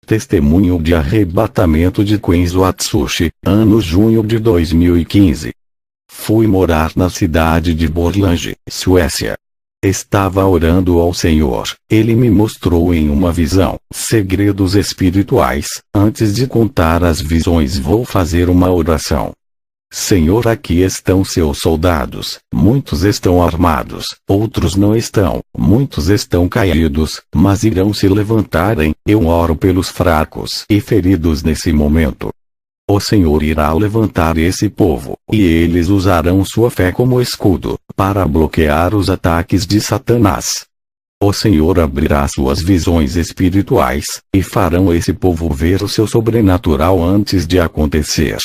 Testemunho de arrebatamento de Kenzo Atsushi, ano junho de 2015. Fui morar na cidade de Borlänge, Suécia. Estava orando ao Senhor. Ele me mostrou em uma visão segredos espirituais. Antes de contar as visões, vou fazer uma oração. Senhor, aqui estão seus soldados. Muitos estão armados, outros não estão. Muitos estão caídos, mas irão se levantarem. Eu oro pelos fracos e feridos nesse momento. O Senhor irá levantar esse povo, e eles usarão sua fé como escudo, para bloquear os ataques de Satanás. O Senhor abrirá suas visões espirituais, e farão esse povo ver o seu sobrenatural antes de acontecer.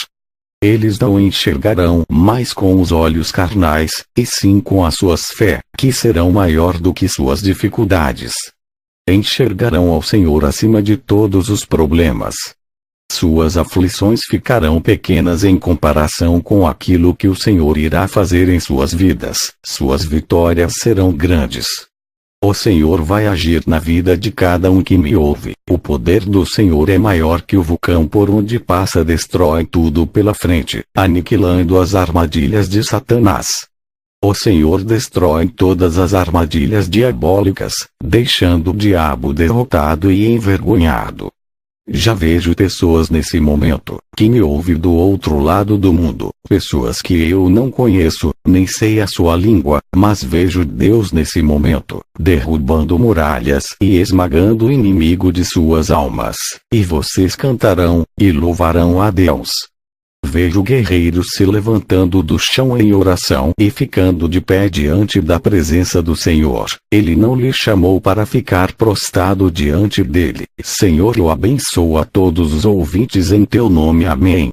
Eles não enxergarão mais com os olhos carnais, e sim com as suas fé, que serão maior do que suas dificuldades. Enxergarão ao Senhor acima de todos os problemas. Suas aflições ficarão pequenas em comparação com aquilo que o Senhor irá fazer em suas vidas. Suas vitórias serão grandes. O Senhor vai agir na vida de cada um que me ouve. O poder do Senhor é maior que o vulcão por onde passa, destrói tudo pela frente, aniquilando as armadilhas de Satanás. O Senhor destrói todas as armadilhas diabólicas, deixando o diabo derrotado e envergonhado. Já vejo pessoas nesse momento, que me ouvem do outro lado do mundo, pessoas que eu não conheço, nem sei a sua língua, mas vejo Deus nesse momento, derrubando muralhas e esmagando o inimigo de suas almas, e vocês cantarão, e louvarão a Deus. Vejo guerreiros se levantando do chão em oração e ficando de pé diante da presença do Senhor. Ele não lhe chamou para ficar prostrado diante dele. Senhor, eu abençoo a todos os ouvintes em teu nome. Amém.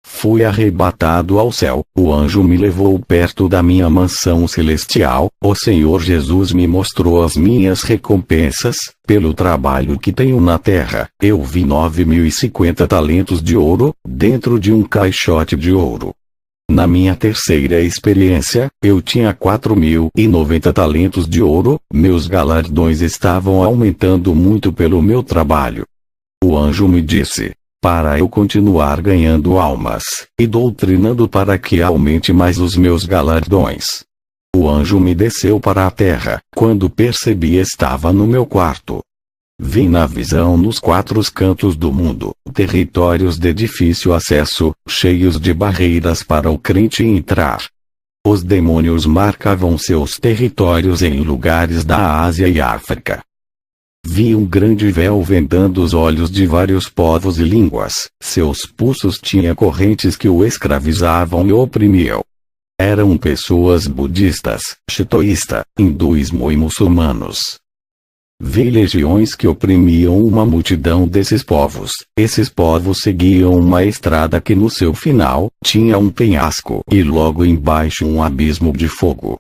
Fui arrebatado ao céu, o anjo me levou perto da minha mansão celestial, o Senhor Jesus me mostrou as minhas recompensas, pelo trabalho que tenho na terra. Eu vi 9.050 talentos de ouro, dentro de um caixote de ouro. Na minha terceira experiência, eu tinha 4.090 talentos de ouro, meus galardões estavam aumentando muito pelo meu trabalho. O anjo me disse: para eu continuar ganhando almas, e doutrinando para que aumente mais os meus galardões. O anjo me desceu para a terra, quando percebi estava no meu quarto. Vi na visão nos 4 cantos do mundo, territórios de difícil acesso, cheios de barreiras para o crente entrar. Os demônios marcavam seus territórios em lugares da Ásia e África. Vi um grande véu vendando os olhos de vários povos e línguas. Seus pulsos tinham correntes que o escravizavam e oprimiam. Eram pessoas budistas, shintoísta, hinduísmo e muçulmanos. Vi legiões que oprimiam uma multidão desses povos. Esses povos seguiam uma estrada que no seu final, tinha um penhasco e logo embaixo um abismo de fogo.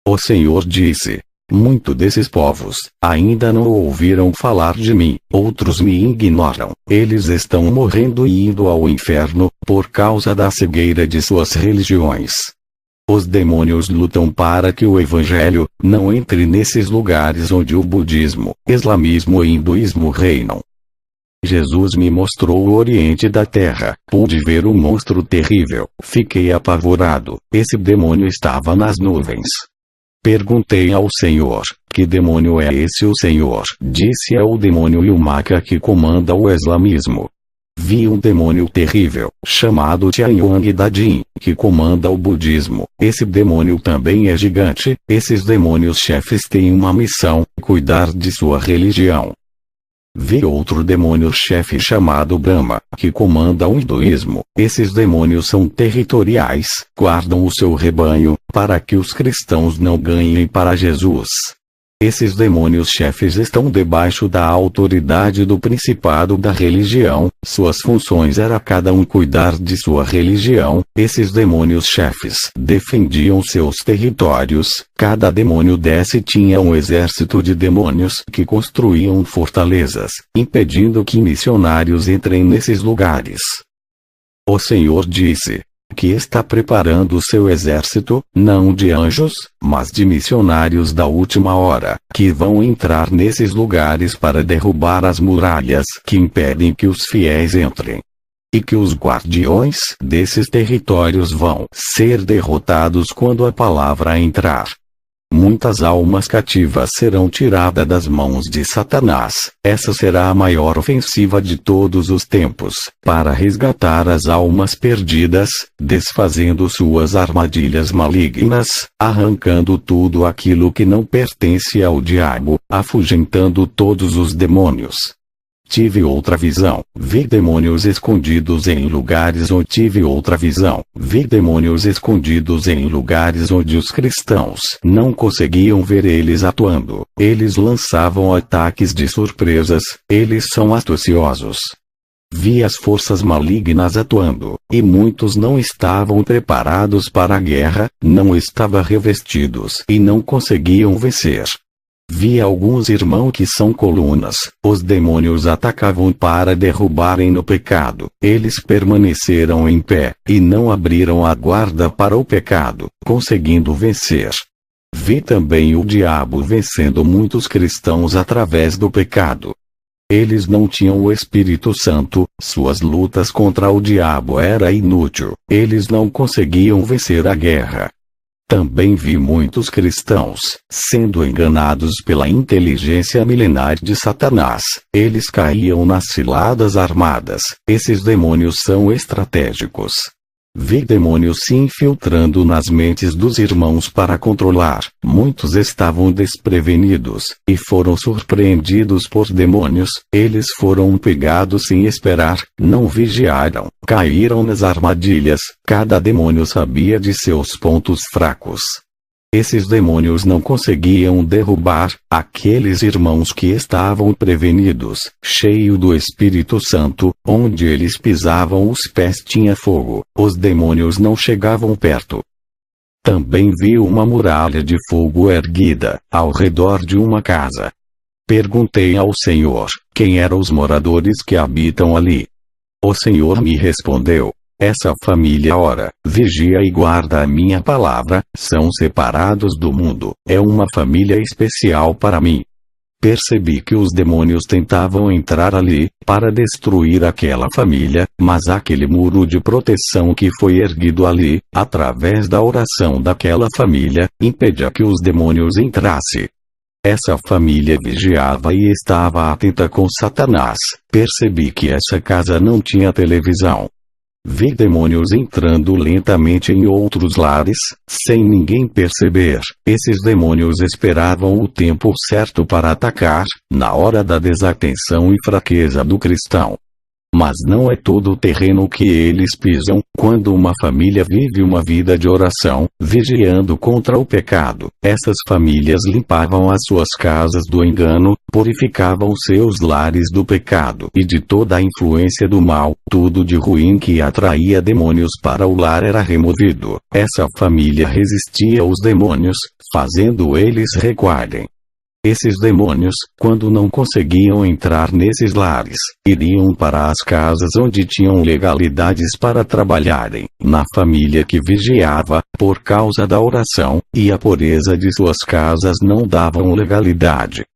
O Senhor disse: muito desses povos ainda não ouviram falar de mim, outros me ignoram. Eles estão morrendo e indo ao inferno, por causa da cegueira de suas religiões. Os demônios lutam para que o Evangelho não entre nesses lugares onde o budismo, islamismo e hinduísmo reinam. Jesus me mostrou o oriente da terra. Pude ver um monstro terrível. Fiquei apavorado. Esse demônio estava nas nuvens. Perguntei ao Senhor: que demônio é esse? O Senhor disse: é o demônio Yumaka que comanda o islamismo. Vi um demônio terrível, chamado Tianyuan Dadin, que comanda o budismo. Esse demônio também é gigante. Esses demônios chefes têm uma missão: cuidar de sua religião. Vi outro demônio-chefe chamado Brahma, que comanda o hinduísmo. Esses demônios são territoriais, guardam o seu rebanho, para que os cristãos não ganhem para Jesus. Esses demônios-chefes estão debaixo da autoridade do principado da religião. Suas funções era cada um cuidar de sua religião. Esses demônios-chefes defendiam seus territórios. Cada demônio desse tinha um exército de demônios que construíam fortalezas, impedindo que missionários entrem nesses lugares. O Senhor disse: que está preparando seu exército, não de anjos, mas de missionários da última hora, que vão entrar nesses lugares para derrubar as muralhas que impedem que os fiéis entrem. E que os guardiões desses territórios vão ser derrotados quando a palavra entrar. Muitas almas cativas serão tiradas das mãos de Satanás. Essa será a maior ofensiva de todos os tempos, para resgatar as almas perdidas, desfazendo suas armadilhas malignas, arrancando tudo aquilo que não pertence ao diabo, afugentando todos os demônios. Tive outra visão, vi demônios escondidos em lugares onde tive outra visão, vi demônios escondidos em lugares onde os cristãos não conseguiam ver eles atuando. Eles lançavam ataques de surpresas, eles são astuciosos. Vi as forças malignas atuando, e muitos não estavam preparados para a guerra, não estavam revestidos e não conseguiam vencer. Vi alguns irmãos que são colunas, os demônios atacavam para derrubarem no pecado, eles permaneceram em pé, e não abriram a guarda para o pecado, conseguindo vencer. Vi também o diabo vencendo muitos cristãos através do pecado. Eles não tinham o Espírito Santo, suas lutas contra o diabo era inútil, eles não conseguiam vencer a guerra. Também vi muitos cristãos sendo enganados pela inteligência milenar de Satanás. Eles caíam nas ciladas armadas. Esses demônios são estratégicos. Vi demônios se infiltrando nas mentes dos irmãos para controlar. Muitos estavam desprevenidos e foram surpreendidos por demônios. Eles foram pegados sem esperar, não vigiaram, caíram nas armadilhas. Cada demônio sabia de seus pontos fracos. Esses demônios não conseguiam derrubar aqueles irmãos que estavam prevenidos, cheio do Espírito Santo, onde eles pisavam os pés tinha fogo, os demônios não chegavam perto. Também vi uma muralha de fogo erguida, ao redor de uma casa. Perguntei ao Senhor, quem eram os moradores que habitam ali? O Senhor me respondeu, essa família ora, vigia e guarda a minha palavra, são separados do mundo, é uma família especial para mim. Percebi que os demônios tentavam entrar ali, para destruir aquela família, mas aquele muro de proteção que foi erguido ali, através da oração daquela família, impedia que os demônios entrassem. Essa família vigiava e estava atenta com Satanás. Percebi que essa casa não tinha televisão. Vi demônios entrando lentamente em outros lares, sem ninguém perceber. Esses demônios esperavam o tempo certo para atacar, na hora da desatenção e fraqueza do cristão. Mas não é todo o terreno que eles pisam. Quando uma família vive uma vida de oração, vigiando contra o pecado, essas famílias limpavam as suas casas do engano, purificavam seus lares do pecado e de toda a influência do mal. Tudo de ruim que atraía demônios para o lar era removido. Essa família resistia aos demônios, fazendo eles recuarem. Esses demônios, quando não conseguiam entrar nesses lares, iriam para as casas onde tinham legalidades para trabalharem, na família que vigiava, por causa da oração, e a pureza de suas casas não davam legalidade.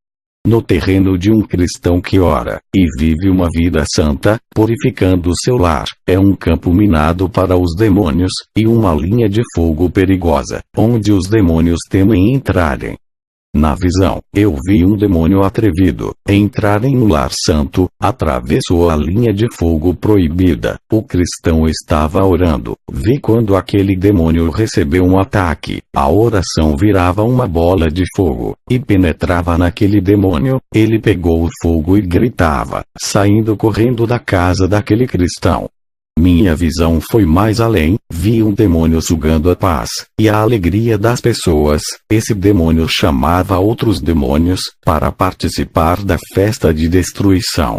No terreno de um cristão que ora, e vive uma vida santa, purificando seu lar, é um campo minado para os demônios, e uma linha de fogo perigosa, onde os demônios temem entrarem. Na visão, eu vi um demônio atrevido entrar em um lar santo, atravessou a linha de fogo proibida. O cristão estava orando. Vi quando aquele demônio recebeu um ataque, a oração virava uma bola de fogo, e penetrava naquele demônio. Ele pegou o fogo e gritava, saindo correndo da casa daquele cristão. Minha visão foi mais além, vi um demônio sugando a paz e a alegria das pessoas. Esse demônio chamava outros demônios para participar da festa de destruição.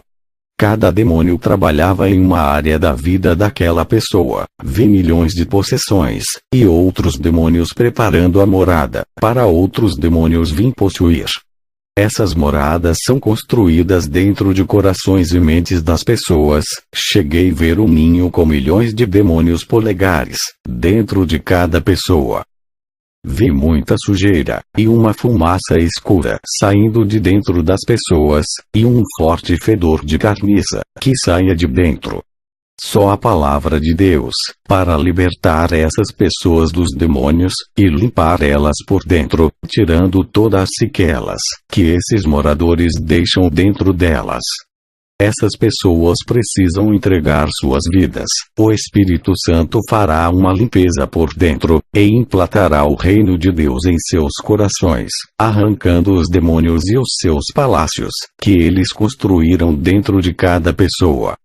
Cada demônio trabalhava em uma área da vida daquela pessoa. Vi milhões de possessões, e outros demônios preparando a morada, para outros demônios vim possuir. Essas moradas são construídas dentro de corações e mentes das pessoas. Cheguei a ver um ninho com milhões de demônios polegares dentro de cada pessoa. Vi muita sujeira, e uma fumaça escura saindo de dentro das pessoas, e um forte fedor de carniça, que saía de dentro. Só a palavra de Deus, para libertar essas pessoas dos demônios, e limpar elas por dentro, tirando todas as sequelas, que esses moradores deixam dentro delas. Essas pessoas precisam entregar suas vidas. O Espírito Santo fará uma limpeza por dentro, e implantará o reino de Deus em seus corações, arrancando os demônios e os seus palácios, que eles construíram dentro de cada pessoa.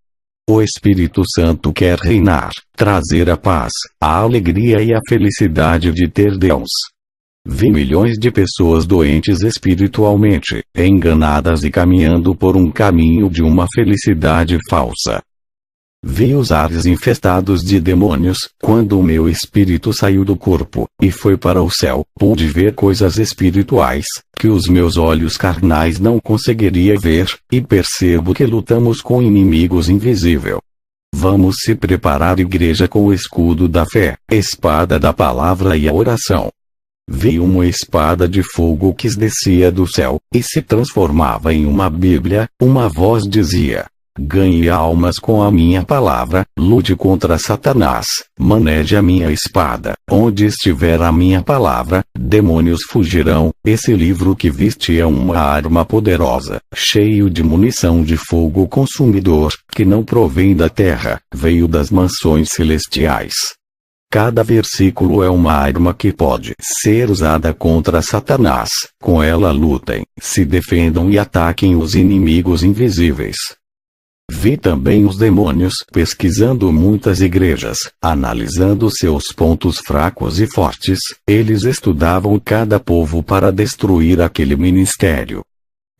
O Espírito Santo quer reinar, trazer a paz, a alegria e a felicidade de ter Deus. Vi milhões de pessoas doentes espiritualmente, enganadas e caminhando por um caminho de uma felicidade falsa. Vi os ares infestados de demônios. Quando o meu espírito saiu do corpo, e foi para o céu, pude ver coisas espirituais, que os meus olhos carnais não conseguiriam ver, e percebo que lutamos com inimigos invisíveis. Vamos se preparar, igreja, com o escudo da fé, espada da palavra e a oração. Vi uma espada de fogo que descia do céu, e se transformava em uma Bíblia. Uma voz dizia: ganhe almas com a minha palavra, lute contra Satanás, maneje a minha espada. Onde estiver a minha palavra, demônios fugirão. Esse livro que viste é uma arma poderosa, cheio de munição de fogo consumidor, que não provém da terra, veio das mansões celestiais. Cada versículo é uma arma que pode ser usada contra Satanás. Com ela lutem, se defendam e ataquem os inimigos invisíveis. Vi também os demônios pesquisando muitas igrejas, analisando seus pontos fracos e fortes. Eles estudavam cada povo para destruir aquele ministério.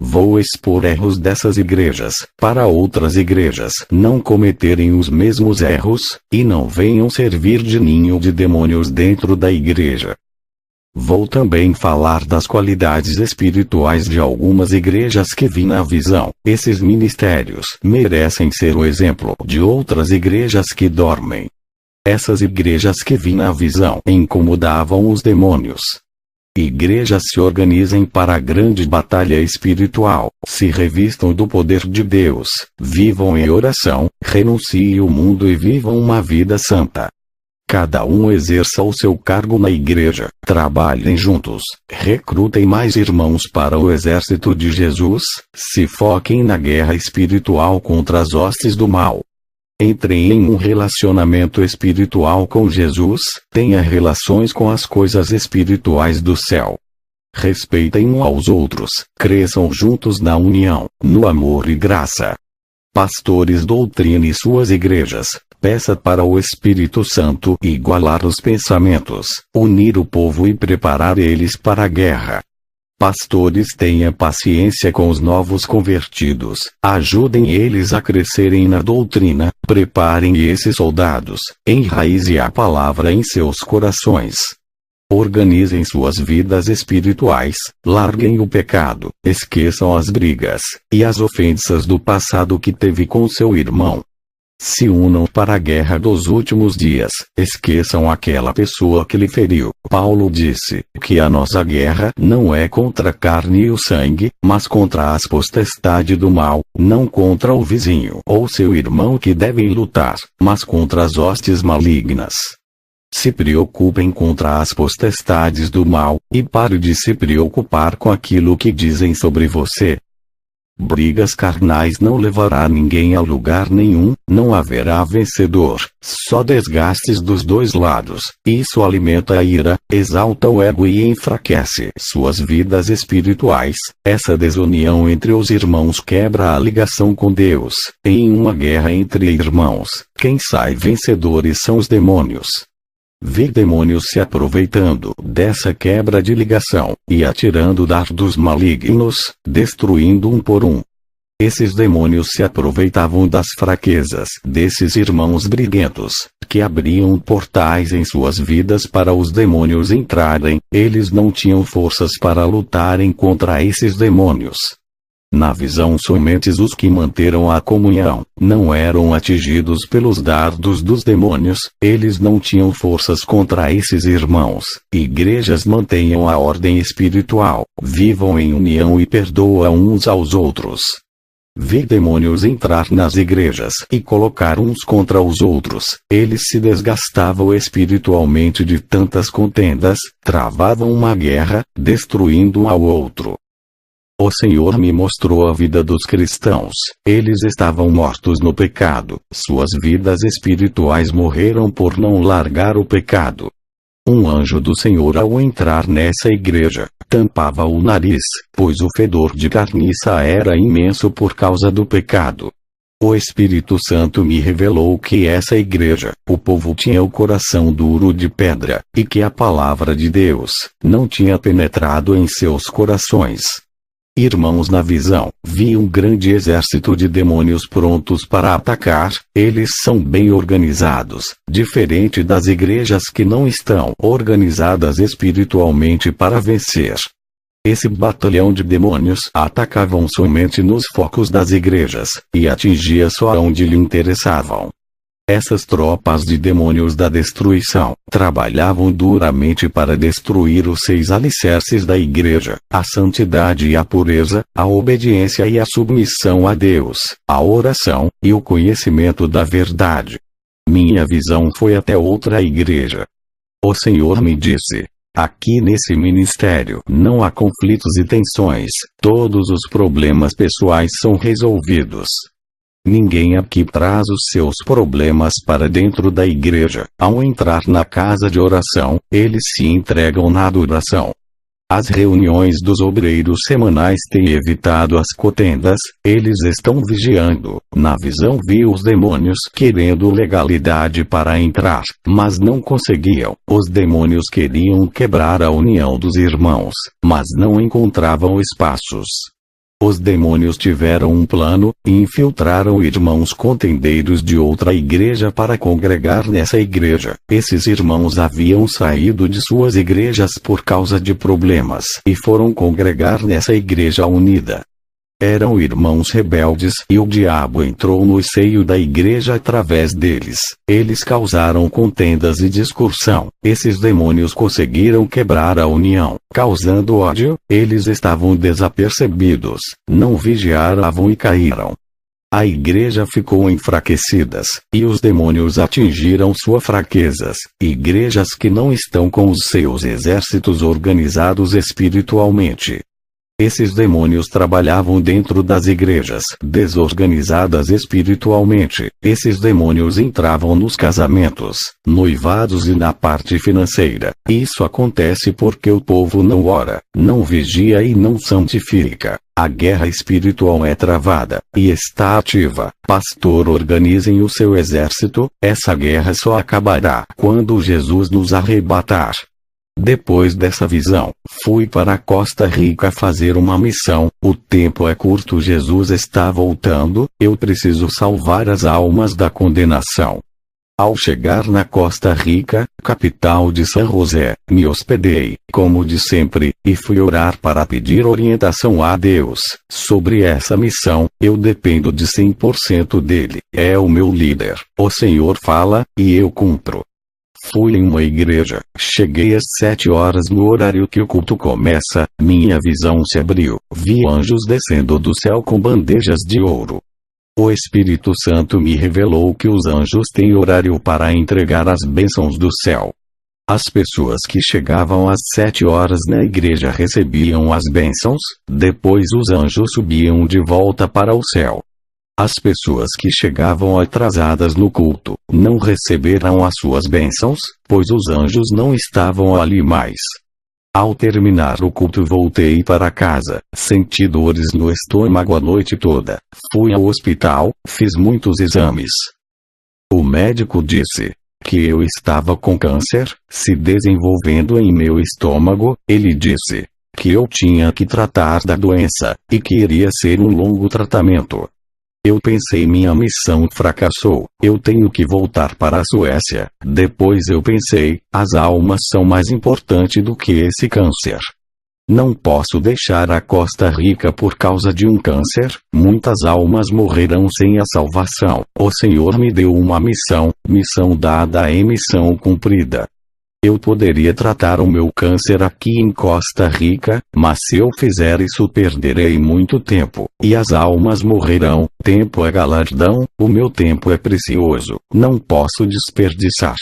Vou expor erros dessas igrejas, para outras igrejas não cometerem os mesmos erros, e não venham servir de ninho de demônios dentro da igreja. Vou também falar das qualidades espirituais de algumas igrejas que vi na visão. Esses ministérios merecem ser o exemplo de outras igrejas que dormem. Essas igrejas que vi na visão incomodavam os demônios. Igrejas se organizem para a grande batalha espiritual, se revistam do poder de Deus, vivam em oração, renunciem ao mundo e vivam uma vida santa. Cada um exerça o seu cargo na igreja, trabalhem juntos, recrutem mais irmãos para o exército de Jesus, se foquem na guerra espiritual contra as hostes do mal. Entrem em um relacionamento espiritual com Jesus, tenha relações com as coisas espirituais do céu. Respeitem uns aos outros, cresçam juntos na união, no amor e graça. Pastores, doutrine suas igrejas, peça para o Espírito Santo igualar os pensamentos, unir o povo e preparar eles para a guerra. Pastores, tenha paciência com os novos convertidos, ajudem eles a crescerem na doutrina, preparem esses soldados, enraize a palavra em seus corações. Organizem suas vidas espirituais, larguem o pecado, esqueçam as brigas e as ofensas do passado que teve com seu irmão. Se unam para a guerra dos últimos dias, esqueçam aquela pessoa que lhe feriu. Paulo disse que a nossa guerra não é contra a carne e o sangue, mas contra as potestades do mal, não contra o vizinho ou seu irmão que devem lutar, mas contra as hostes malignas. Se preocupem contra as potestades do mal, e pare de se preocupar com aquilo que dizem sobre você. Brigas carnais não levará ninguém a lugar nenhum, não haverá vencedor, só desgastes dos dois lados. Isso alimenta a ira, exalta o ego e enfraquece suas vidas espirituais. Essa desunião entre os irmãos quebra a ligação com Deus. Em uma guerra entre irmãos, quem sai vencedores são os demônios. Vi demônios se aproveitando dessa quebra de ligação, e atirando dardos malignos, destruindo um por um. Esses demônios se aproveitavam das fraquezas desses irmãos briguentos, que abriam portais em suas vidas para os demônios entrarem. Eles não tinham forças para lutarem contra esses demônios. Na visão, somente os que manteram a comunhão não eram atingidos pelos dardos dos demônios. Eles não tinham forças contra esses irmãos. Igrejas mantenham a ordem espiritual, vivam em união e perdoam uns aos outros. Vi demônios entrar nas igrejas e colocar uns contra os outros. Eles se desgastavam espiritualmente de tantas contendas, travavam uma guerra, destruindo um ao outro. O Senhor me mostrou a vida dos cristãos. Eles estavam mortos no pecado. Suas vidas espirituais morreram por não largar o pecado. Um anjo do Senhor, ao entrar nessa igreja, tampava o nariz, pois o fedor de carniça era imenso por causa do pecado. O Espírito Santo me revelou que essa igreja, o povo tinha o coração duro de pedra, e que a palavra de Deus não tinha penetrado em seus corações. Irmãos, na visão, vi um grande exército de demônios prontos para atacar. Eles são bem organizados, diferente das igrejas que não estão organizadas espiritualmente para vencer. Esse batalhão de demônios atacavam somente nos focos das igrejas, e atingia só onde lhe interessavam. Essas tropas de demônios da destruição trabalhavam duramente para destruir os 6 alicerces da igreja: a santidade e a pureza, a obediência e a submissão a Deus, a oração e o conhecimento da verdade. Minha visão foi até outra igreja. O Senhor me disse: aqui nesse ministério não há conflitos e tensões, todos os problemas pessoais são resolvidos. Ninguém aqui traz os seus problemas para dentro da igreja. Ao entrar na casa de oração, eles se entregam na adoração. As reuniões dos obreiros semanais têm evitado as contendas. Eles estão vigiando. Na visão, vi os demônios querendo legalidade para entrar, mas não conseguiam. Os demônios queriam quebrar a união dos irmãos, mas não encontravam espaços. Os demônios tiveram um plano, e infiltraram irmãos contendeiros de outra igreja para congregar nessa igreja. Esses irmãos haviam saído de suas igrejas por causa de problemas, e foram congregar nessa igreja unida. Eram irmãos rebeldes, e o diabo entrou no seio da igreja através deles. Eles causaram contendas e discussão. Esses demônios conseguiram quebrar a união, causando ódio. Eles estavam desapercebidos, não vigiavam e caíram. A igreja ficou enfraquecida, e os demônios atingiram suas fraquezas. Igrejas que não estão com os seus exércitos organizados espiritualmente. Esses demônios trabalhavam dentro das igrejas desorganizadas espiritualmente. Esses demônios entravam nos casamentos, noivados e na parte financeira. Isso acontece porque o povo não ora, não vigia e não santifica. A guerra espiritual é travada, e está ativa. Pastor, organizem o seu exército. Essa guerra só acabará quando Jesus nos arrebatar. Depois dessa visão, fui para Costa Rica fazer uma missão. O tempo é curto, Jesus está voltando, eu preciso salvar as almas da condenação. Ao chegar na Costa Rica, capital de San José, me hospedei, como de sempre, e fui orar para pedir orientação a Deus sobre essa missão. Eu dependo de 100% dele, é o meu líder. O Senhor fala, e eu cumpro. Fui em uma igreja, cheguei às 7 horas no horário que o culto começa. Minha visão se abriu, vi anjos descendo do céu com bandejas de ouro. O Espírito Santo me revelou que os anjos têm horário para entregar as bênçãos do céu. As pessoas que chegavam às 7 horas na igreja recebiam as bênçãos, depois os anjos subiam de volta para o céu. As pessoas que chegavam atrasadas no culto não receberam as suas bênçãos, pois os anjos não estavam ali mais. Ao terminar o culto, voltei para casa, senti dores no estômago a noite toda. Fui ao hospital, fiz muitos exames. O médico disse que eu estava com câncer se desenvolvendo em meu estômago. Ele disse que eu tinha que tratar da doença, e que iria ser um longo tratamento. Eu pensei, minha missão fracassou, eu tenho que voltar para a Suécia. Depois eu pensei, as almas são mais importantes do que esse câncer. Não posso deixar a Costa Rica por causa de um câncer, muitas almas morrerão sem a salvação. O Senhor me deu uma missão dada é missão cumprida. Eu poderia tratar o meu câncer aqui em Costa Rica, mas se eu fizer isso perderei muito tempo, e as almas morrerão. Tempo é galardão, o meu tempo é precioso, não posso desperdiçar.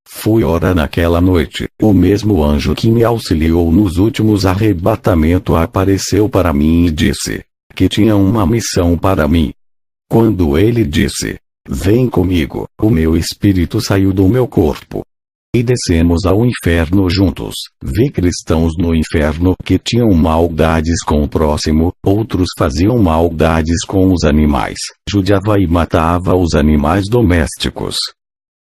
Fui orar naquela noite, o mesmo anjo que me auxiliou nos últimos arrebatamentos apareceu para mim e disse que tinha uma missão para mim. Quando ele disse, vem comigo, o meu espírito saiu do meu corpo. E descemos ao inferno juntos. Vi cristãos no inferno que tinham maldades com o próximo, outros faziam maldades com os animais, judiava e matava os animais domésticos.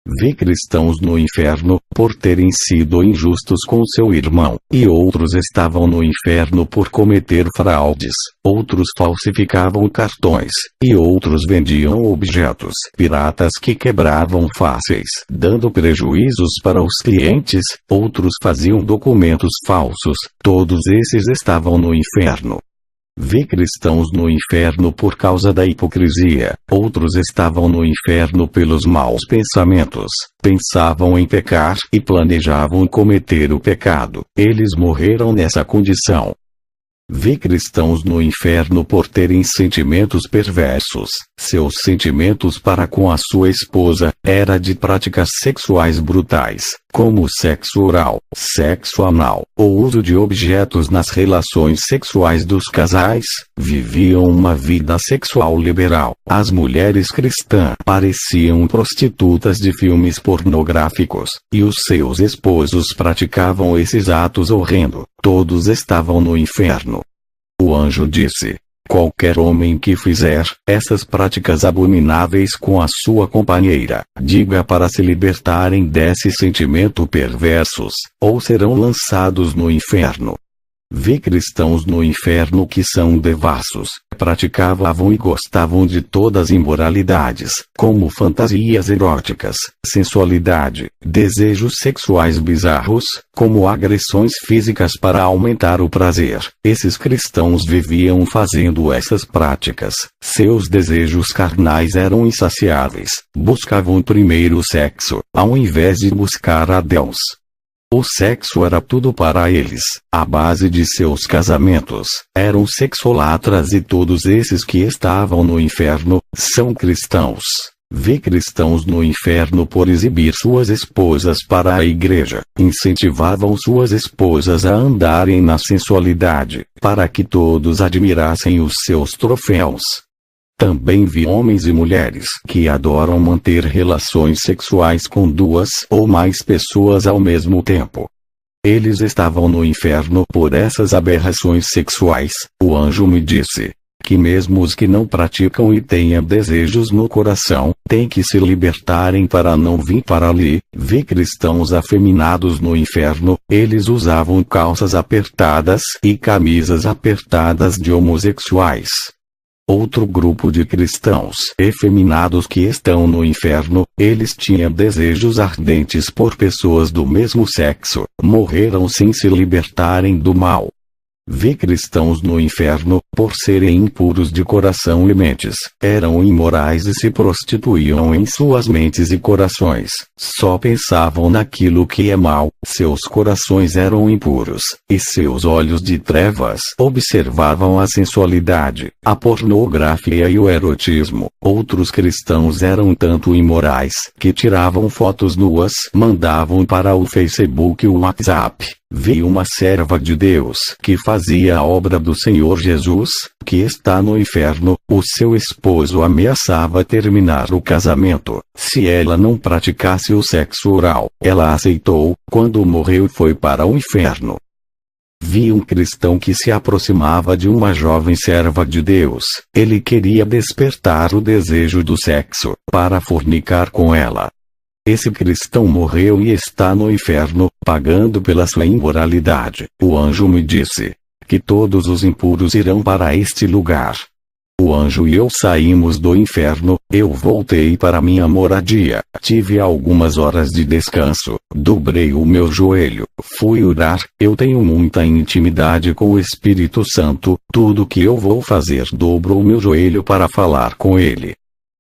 Vi cristãos no inferno, por terem sido injustos com seu irmão, e outros estavam no inferno por cometer fraudes, outros falsificavam cartões, e outros vendiam objetos piratas que quebravam fáceis, dando prejuízos para os clientes, outros faziam documentos falsos, todos esses estavam no inferno. Vi cristãos no inferno por causa da hipocrisia, outros estavam no inferno pelos maus pensamentos, pensavam em pecar e planejavam cometer o pecado, eles morreram nessa condição. Vi cristãos no inferno por terem sentimentos perversos. Seus sentimentos para com a sua esposa era de práticas sexuais brutais, como sexo oral, sexo anal, o uso de objetos nas relações sexuais dos casais. Viviam uma vida sexual liberal. As mulheres cristãs pareciam prostitutas de filmes pornográficos, e os seus esposos praticavam esses atos horrendos. Todos estavam no inferno. O anjo disse: qualquer homem que fizer essas práticas abomináveis com a sua companheira, diga para se libertarem desse sentimento perversos, ou serão lançados no inferno. Vi cristãos no inferno que são devassos, praticavam e gostavam de todas as imoralidades, como fantasias eróticas, sensualidade, desejos sexuais bizarros, como agressões físicas para aumentar o prazer. Esses cristãos viviam fazendo essas práticas. Seus desejos carnais eram insaciáveis, buscavam primeiro o sexo, ao invés de buscar a Deus. O sexo era tudo para eles, a base de seus casamentos. Eram sexolatras e todos esses que estavam no inferno são cristãos. Vi cristãos no inferno por exibir suas esposas para a igreja. Incentivavam suas esposas a andarem na sensualidade, para que todos admirassem os seus troféus. Também vi homens e mulheres que adoram manter relações sexuais com duas ou mais pessoas ao mesmo tempo. Eles estavam no inferno por essas aberrações sexuais. O anjo me disse que mesmo os que não praticam e tenham desejos no coração, têm que se libertarem para não vir para ali. Vi cristãos afeminados no inferno, eles usavam calças apertadas e camisas apertadas de homossexuais. Outro grupo de cristãos efeminados que estão no inferno, eles tinham desejos ardentes por pessoas do mesmo sexo, morreram sem se libertarem do mal. Vi cristãos no inferno, por serem impuros de coração e mentes, eram imorais e se prostituíam em suas mentes e corações, só pensavam naquilo que é mal, seus corações eram impuros, e seus olhos de trevas observavam a sensualidade, a pornografia e o erotismo. Outros cristãos eram tanto imorais, que tiravam fotos nuas, mandavam para o Facebook e o WhatsApp. Vi uma serva de Deus que fazia a obra do Senhor Jesus, que está no inferno. O seu esposo ameaçava terminar o casamento se ela não praticasse o sexo oral. Ela aceitou, quando morreu foi para o inferno. Vi um cristão que se aproximava de uma jovem serva de Deus. Ele queria despertar o desejo do sexo, para fornicar com ela. Esse cristão morreu e está no inferno, pagando pela sua imoralidade. O anjo me disse que todos os impuros irão para este lugar. O anjo e eu saímos do inferno, eu voltei para minha moradia, tive algumas horas de descanso, dobrei o meu joelho, fui orar, eu tenho muita intimidade com o Espírito Santo, tudo que eu vou fazer dobro o meu joelho para falar com ele.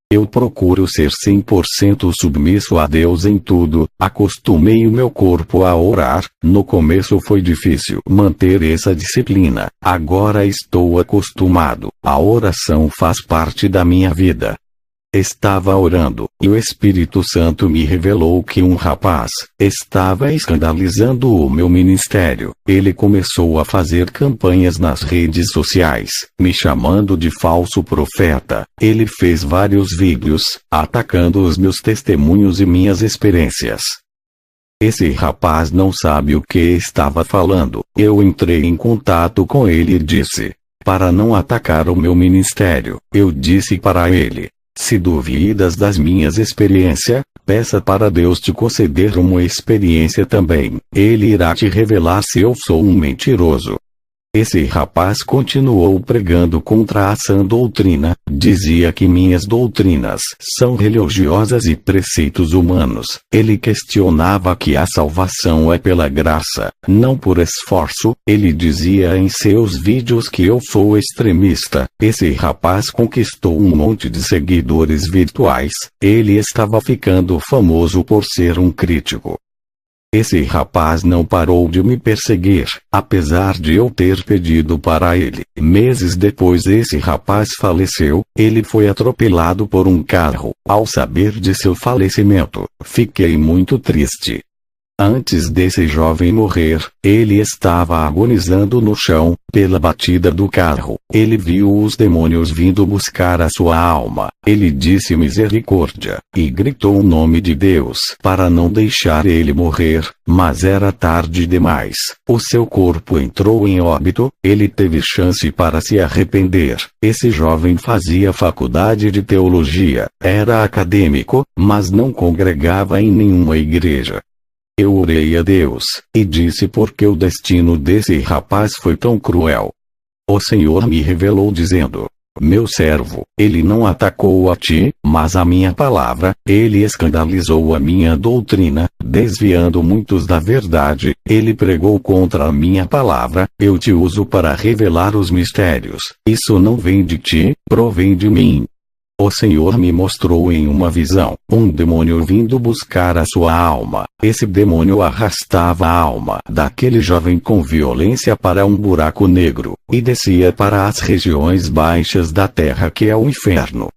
Eu procuro ser 100% submisso a Deus em tudo, acostumei o meu corpo a orar, no começo foi difícil manter essa disciplina, agora estou acostumado, a oração faz parte da minha vida. Estava orando, e o Espírito Santo me revelou que um rapaz estava escandalizando o meu ministério. Ele começou a fazer campanhas nas redes sociais, me chamando de falso profeta. Ele fez vários vídeos, atacando os meus testemunhos e minhas experiências. Esse rapaz não sabe o que estava falando. Eu entrei em contato com ele e disse, para não atacar o meu ministério, eu disse para ele, se duvidas das minhas experiências, peça para Deus te conceder uma experiência também. Ele irá te revelar se eu sou um mentiroso. Esse rapaz continuou pregando contra a sã doutrina, dizia que minhas doutrinas são religiosas e preceitos humanos. Ele questionava que a salvação é pela graça, não por esforço. Ele dizia em seus vídeos que eu sou extremista. Esse rapaz conquistou um monte de seguidores virtuais. Ele estava ficando famoso por ser um crítico. Esse rapaz não parou de me perseguir, apesar de eu ter pedido para ele. Meses depois esse rapaz faleceu, ele foi atropelado por um carro. Ao saber de seu falecimento, fiquei muito triste. Antes desse jovem morrer, ele estava agonizando no chão, pela batida do carro. Ele viu os demônios vindo buscar a sua alma. Ele disse misericórdia, e gritou o nome de Deus para não deixar ele morrer, mas era tarde demais. O seu corpo entrou em óbito, ele teve chance para se arrepender. Esse jovem fazia faculdade de teologia, era acadêmico, mas não congregava em nenhuma igreja. Eu orei a Deus, e disse por que o destino desse rapaz foi tão cruel. O Senhor me revelou dizendo, meu servo, ele não atacou a ti, mas a minha palavra, ele escandalizou a minha doutrina, desviando muitos da verdade, ele pregou contra a minha palavra, eu te uso para revelar os mistérios, isso não vem de ti, provém de mim. O Senhor me mostrou em uma visão, um demônio vindo buscar a sua alma. Esse demônio arrastava a alma daquele jovem com violência para um buraco negro, e descia para as regiões baixas da terra que é o inferno.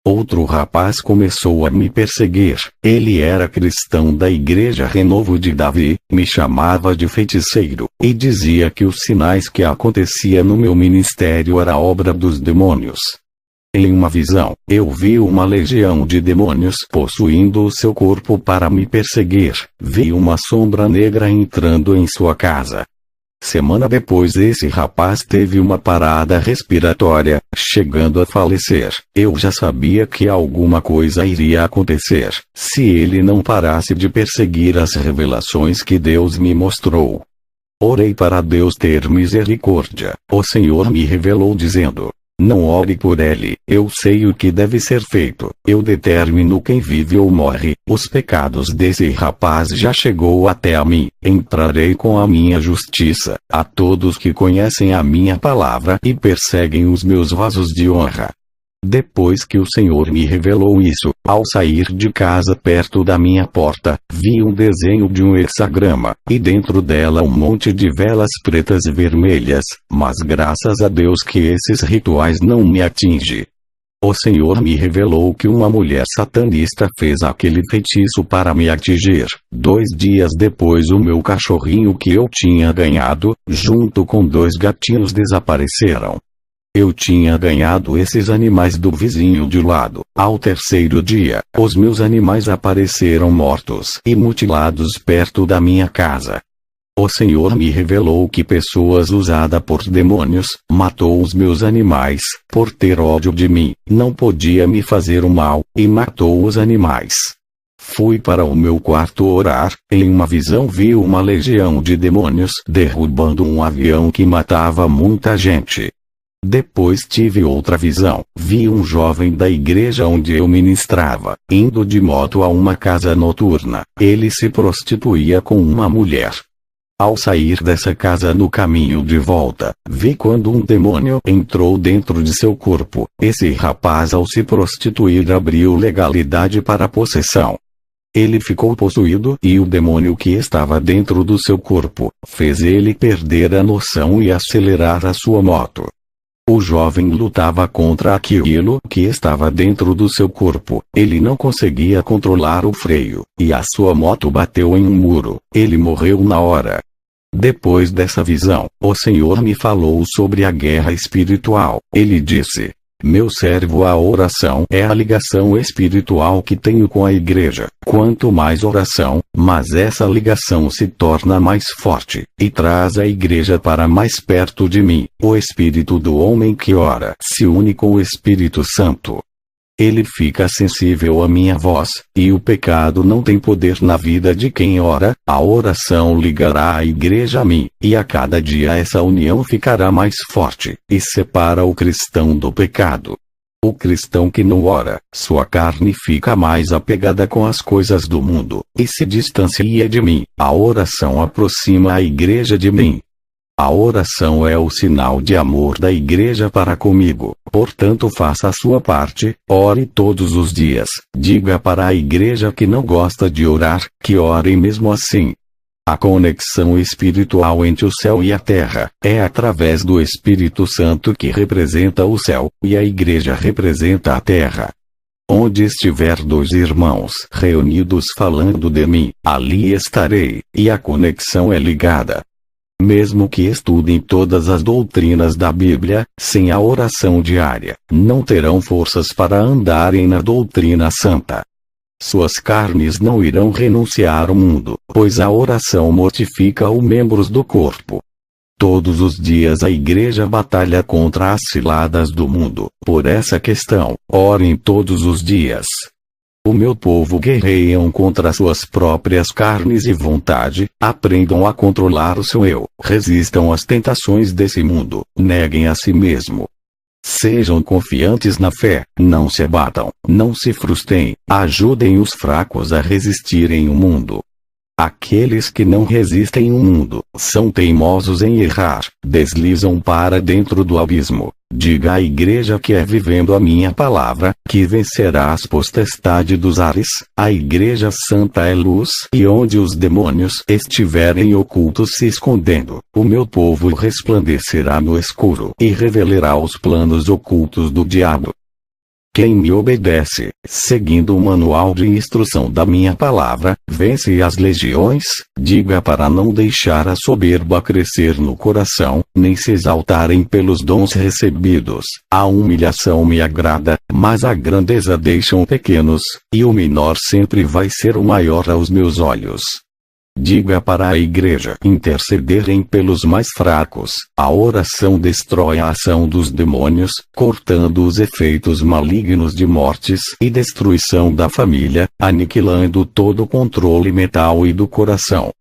Outro rapaz começou a me perseguir. Ele era cristão da Igreja Renovo de Davi, me chamava de feiticeiro, e dizia que os sinais que acontecia no meu ministério era obra dos demônios. Em uma visão, eu vi uma legião de demônios possuindo o seu corpo para me perseguir. Vi uma sombra negra entrando em sua casa. Semana depois esse rapaz teve uma parada respiratória, chegando a falecer. Eu já sabia que alguma coisa iria acontecer, se ele não parasse de perseguir as revelações que Deus me mostrou. Orei para Deus ter misericórdia. O Senhor me revelou dizendo, não ore por ele, eu sei o que deve ser feito, eu determino quem vive ou morre. Os pecados desse rapaz já chegou até a mim, entrarei com a minha justiça, a todos que conhecem a minha palavra e perseguem os meus vasos de honra. Depois que o Senhor me revelou isso, ao sair de casa perto da minha porta, vi um desenho de um hexagrama, e dentro dela um monte de velas pretas e vermelhas, mas graças a Deus que esses rituais não me atingem. O Senhor me revelou que uma mulher satanista fez aquele feitiço para me atingir. 2 dias depois o meu cachorrinho que eu tinha ganhado, junto com 2 gatinhos desapareceram. Eu tinha ganhado esses animais do vizinho de lado. Ao 3º dia, os meus animais apareceram mortos e mutilados perto da minha casa. O Senhor me revelou que pessoas usadas por demônios, matou os meus animais, por ter ódio de mim, não podia me fazer o mal, e matou os animais. Fui para o meu quarto orar. Em uma visão vi uma legião de demônios derrubando um avião que matava muita gente. Depois tive outra visão. Vi um jovem da igreja onde eu ministrava, indo de moto a uma casa noturna. Ele se prostituía com uma mulher. Ao sair dessa casa no caminho de volta, vi quando um demônio entrou dentro de seu corpo. Esse rapaz, ao se prostituir, abriu legalidade para a possessão. Ele ficou possuído e o demônio que estava dentro do seu corpo fez ele perder a noção e acelerar a sua moto. O jovem lutava contra aquilo que estava dentro do seu corpo. Ele não conseguia controlar o freio, e a sua moto bateu em um muro. Ele morreu na hora. Depois dessa visão, o Senhor me falou sobre a guerra espiritual. Ele disse: meu servo, a oração é a ligação espiritual que tenho com a igreja. Quanto mais oração, mas essa ligação se torna mais forte, e traz a igreja para mais perto de mim. O espírito do homem que ora se une com o Espírito Santo. Ele fica sensível à minha voz, e o pecado não tem poder na vida de quem ora. A oração ligará a igreja a mim, e a cada dia essa união ficará mais forte, e separa o cristão do pecado. O cristão que não ora, sua carne fica mais apegada com as coisas do mundo, e se distancia de mim. A oração aproxima a igreja de mim. A oração é o sinal de amor da igreja para comigo. Portanto, faça a sua parte, ore todos os dias. Diga para a igreja que não gosta de orar, que ore mesmo assim. A conexão espiritual entre o céu e a terra é através do Espírito Santo, que representa o céu, e a igreja representa a terra. Onde estiver dois irmãos reunidos falando de mim, ali estarei, e a conexão é ligada. Mesmo que estudem todas as doutrinas da Bíblia, sem a oração diária, não terão forças para andarem na doutrina santa. Suas carnes não irão renunciar ao mundo, pois a oração mortifica os membros do corpo. Todos os dias a igreja batalha contra as ciladas do mundo. Por essa questão, orem todos os dias. O meu povo guerreiam contra suas próprias carnes e vontade. Aprendam a controlar o seu eu. Resistam às tentações desse mundo. Neguem a si mesmo. Sejam confiantes na fé. Não se abatam. Não se frustrem. Ajudem os fracos a resistirem ao mundo. Aqueles que não resistem ao mundo são teimosos em errar. Deslizam para dentro do abismo. Diga à igreja que é vivendo a minha palavra, que vencerá as potestades dos ares. A igreja santa é luz, e onde os demônios estiverem ocultos se escondendo, o meu povo resplandecerá no escuro, e revelará os planos ocultos do diabo. Quem me obedece, seguindo o manual de instrução da minha palavra, vence as legiões. Diga para não deixar a soberba crescer no coração, nem se exaltarem pelos dons recebidos. A humilhação me agrada, mas a grandeza deixam pequenos, e o menor sempre vai ser o maior aos meus olhos. Diga para a igreja intercederem pelos mais fracos. A oração destrói a ação dos demônios, cortando os efeitos malignos de mortes e destruição da família, aniquilando todo o controle mental e do coração.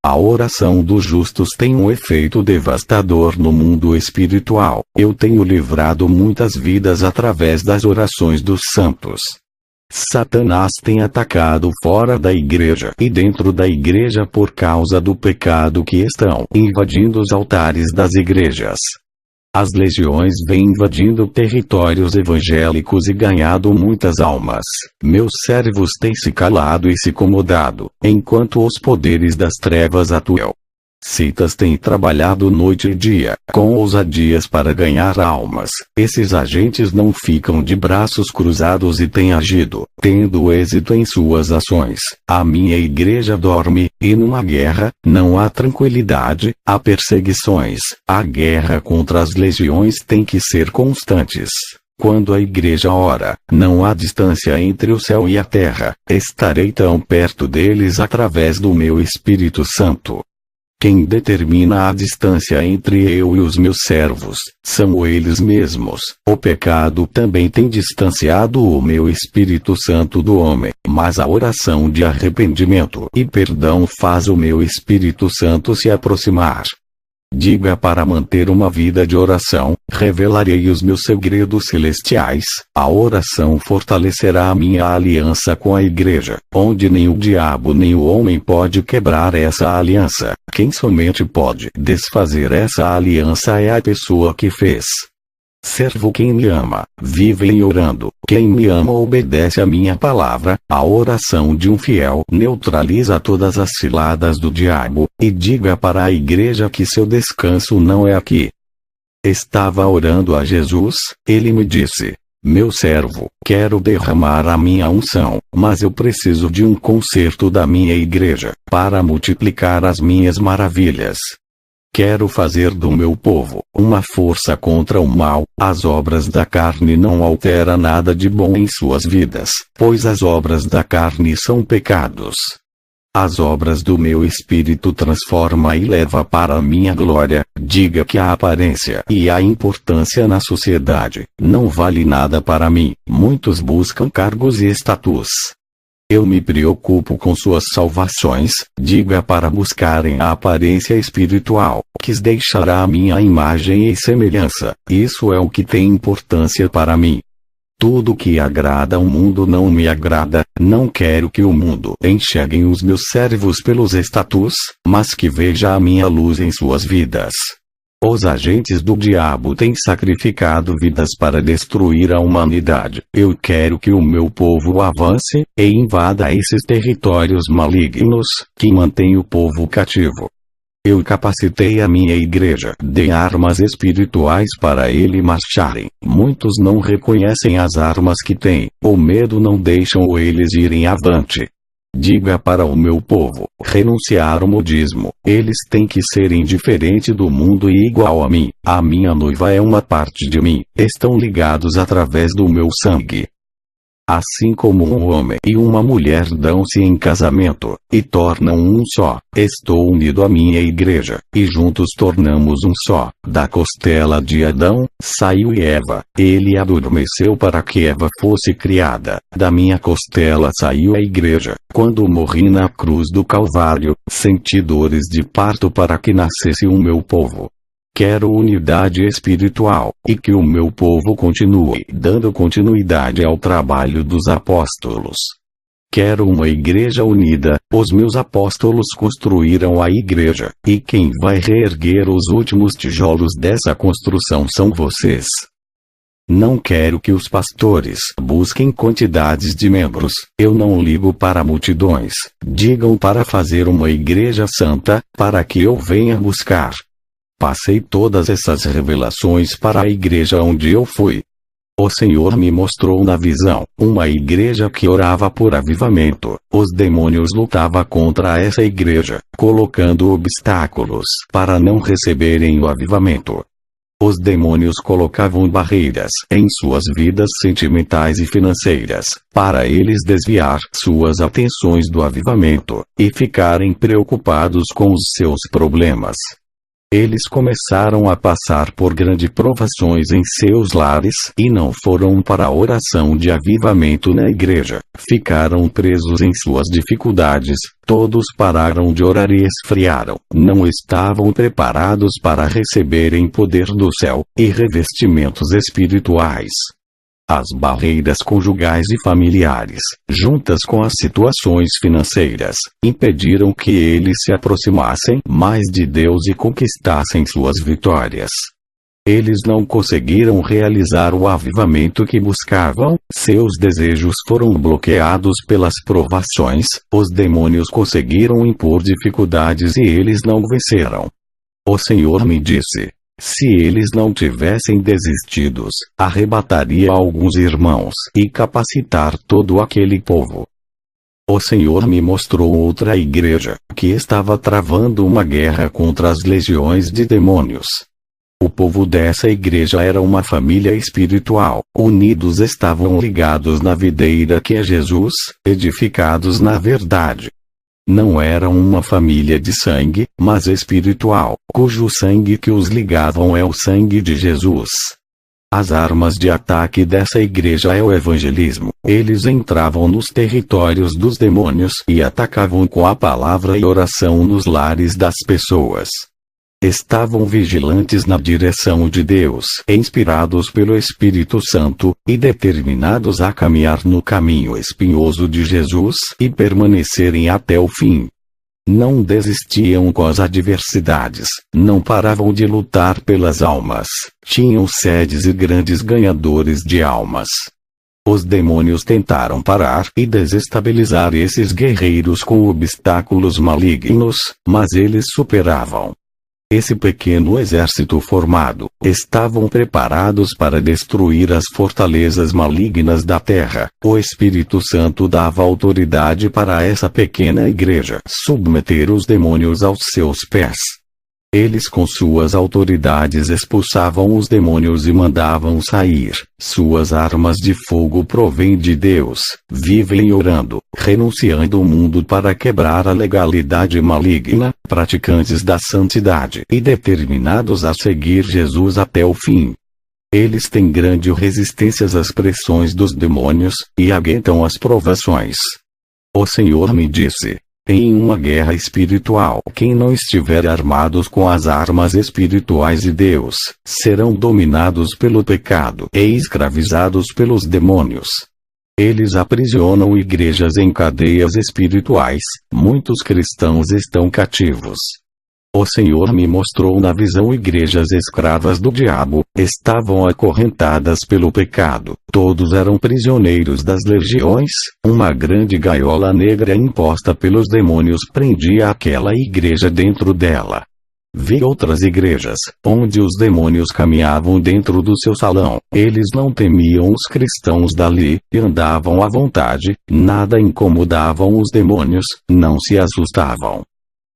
A oração dos justos tem um efeito devastador no mundo espiritual. Eu tenho livrado muitas vidas através das orações dos santos. Satanás tem atacado fora da igreja e dentro da igreja por causa do pecado que estão invadindo os altares das igrejas. As legiões vêm invadindo territórios evangélicos e ganhado muitas almas. Meus servos têm se calado e se acomodado, enquanto os poderes das trevas atuam. Citas têm trabalhado noite e dia, com ousadias para ganhar almas. Esses agentes não ficam de braços cruzados e têm agido, tendo êxito em suas ações. A minha igreja dorme, e numa guerra, não há tranquilidade, há perseguições. A guerra contra as legiões tem que ser constantes. Quando a igreja ora, não há distância entre o céu e a terra. Estarei tão perto deles através do meu Espírito Santo. Quem determina a distância entre eu e os meus servos, são eles mesmos. O pecado também tem distanciado o meu Espírito Santo do homem, mas a oração de arrependimento e perdão faz o meu Espírito Santo se aproximar. Diga para manter uma vida de oração, revelarei os meus segredos celestiais. A oração fortalecerá a minha aliança com a igreja, onde nem o diabo nem o homem pode quebrar essa aliança. Quem somente pode desfazer essa aliança é a pessoa que fez. Servo quem me ama, vive em orando. Quem me ama obedece a minha palavra. A oração de um fiel neutraliza todas as ciladas do diabo, e diga para a igreja que seu descanso não é aqui. Estava orando a Jesus, ele me disse: meu servo, quero derramar a minha unção, mas eu preciso de um conserto da minha igreja, para multiplicar as minhas maravilhas. Quero fazer do meu povo uma força contra o mal. As obras da carne não alteram nada de bom em suas vidas, pois as obras da carne são pecados. As obras do meu espírito transforma e leva para a minha glória. Diga que a aparência e a importância na sociedade não vale nada para mim. Muitos buscam cargos e status. Eu me preocupo com suas salvações. Diga para buscarem a aparência espiritual, que deixará a minha imagem e semelhança. Isso é o que tem importância para mim. Tudo que agrada ao mundo não me agrada. Não quero que o mundo enxergue os meus servos pelos status, mas que veja a minha luz em suas vidas. Os agentes do diabo têm sacrificado vidas para destruir a humanidade. Eu quero que o meu povo avance e invada esses territórios malignos que mantêm o povo cativo. Eu capacitei a minha igreja de armas espirituais para ele marcharem. Muitos não reconhecem as armas que têm. O medo não deixa eles irem avante. Diga para o meu povo renunciar ao modismo. Eles têm que ser indiferente do mundo e igual a mim. A minha noiva é uma parte de mim. Estão ligados através do meu sangue. Assim como um homem e uma mulher dão-se em casamento, e tornam um só, estou unido à minha igreja, e juntos tornamos um só. Da costela de Adão, saiu Eva. Ele adormeceu para que Eva fosse criada. Da minha costela saiu a igreja. Quando morri na cruz do Calvário, senti dores de parto para que nascesse o meu povo. Quero unidade espiritual, e que o meu povo continue dando continuidade ao trabalho dos apóstolos. Quero uma igreja unida. Os meus apóstolos construíram a igreja, e quem vai reerguer os últimos tijolos dessa construção são vocês. Não quero que os pastores busquem quantidades de membros. Eu não ligo para multidões. Digam para fazer uma igreja santa, para que eu venha buscar. Passei todas essas revelações para a igreja onde eu fui. O Senhor me mostrou na visão uma igreja que orava por avivamento. Os demônios lutavam contra essa igreja, colocando obstáculos para não receberem o avivamento. Os demônios colocavam barreiras em suas vidas sentimentais e financeiras, para eles desviar suas atenções do avivamento, e ficarem preocupados com os seus problemas. Eles começaram a passar por grandes provações em seus lares e não foram para a oração de avivamento na igreja. Ficaram presos em suas dificuldades. Todos pararam de orar e esfriaram. Não estavam preparados para receberem poder do céu e revestimentos espirituais. As barreiras conjugais e familiares, juntas com as situações financeiras, impediram que eles se aproximassem mais de Deus e conquistassem suas vitórias. Eles não conseguiram realizar o avivamento que buscavam. Seus desejos foram bloqueados pelas provações. Os demônios conseguiram impor dificuldades e eles não venceram. O Senhor me disse: se eles não tivessem desistidos, arrebataria alguns irmãos e capacitar todo aquele povo. O Senhor me mostrou outra igreja, que estava travando uma guerra contra as legiões de demônios. O povo dessa igreja era uma família espiritual, unidos, estavam ligados na videira que é Jesus, edificados na verdade. Não eram uma família de sangue, mas espiritual, cujo sangue que os ligavam é o sangue de Jesus. As armas de ataque dessa igreja é o evangelismo. Eles entravam nos territórios dos demônios e atacavam com a palavra e oração nos lares das pessoas. Estavam vigilantes na direção de Deus, inspirados pelo Espírito Santo, e determinados a caminhar no caminho espinhoso de Jesus e permanecerem até o fim. Não desistiam com as adversidades, não paravam de lutar pelas almas, tinham sedes e grandes ganhadores de almas. Os demônios tentaram parar e desestabilizar esses guerreiros com obstáculos malignos, mas eles superavam. Esse pequeno exército formado, estavam preparados para destruir as fortalezas malignas da terra. O Espírito Santo dava autoridade para essa pequena igreja submeter os demônios aos seus pés. Eles com suas autoridades expulsavam os demônios e mandavam sair. Suas armas de fogo provêm de Deus. Vivem orando, renunciando o mundo para quebrar a legalidade maligna, praticantes da santidade e determinados a seguir Jesus até o fim. Eles têm grande resistência às pressões dos demônios, e aguentam as provações. O Senhor me disse: em uma guerra espiritual, quem não estiver armados com as armas espirituais de Deus, serão dominados pelo pecado e escravizados pelos demônios. Eles aprisionam igrejas em cadeias espirituais, muitos cristãos estão cativos. O Senhor me mostrou na visão igrejas escravas do diabo, estavam acorrentadas pelo pecado, todos eram prisioneiros das legiões, uma grande gaiola negra imposta pelos demônios prendia aquela igreja dentro dela. Vi outras igrejas, onde os demônios caminhavam dentro do seu salão, eles não temiam os cristãos dali, e andavam à vontade, nada incomodavam os demônios, não se assustavam.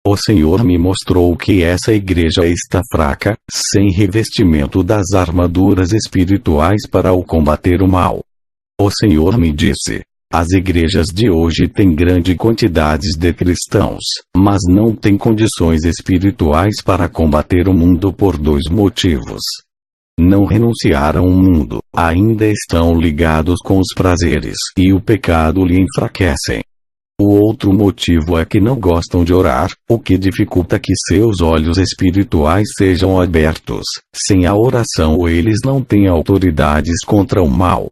O Senhor me mostrou que essa igreja está fraca, sem revestimento das armaduras espirituais para o combater o mal. O Senhor me disse: as igrejas de hoje têm grande quantidade de cristãos, mas não têm condições espirituais para combater o mundo por dois motivos. Não renunciaram ao mundo, ainda estão ligados com os prazeres e o pecado lhe enfraquecem. O outro motivo é que não gostam de orar, o que dificulta que seus olhos espirituais sejam abertos. Sem a oração eles não têm autoridades contra o mal.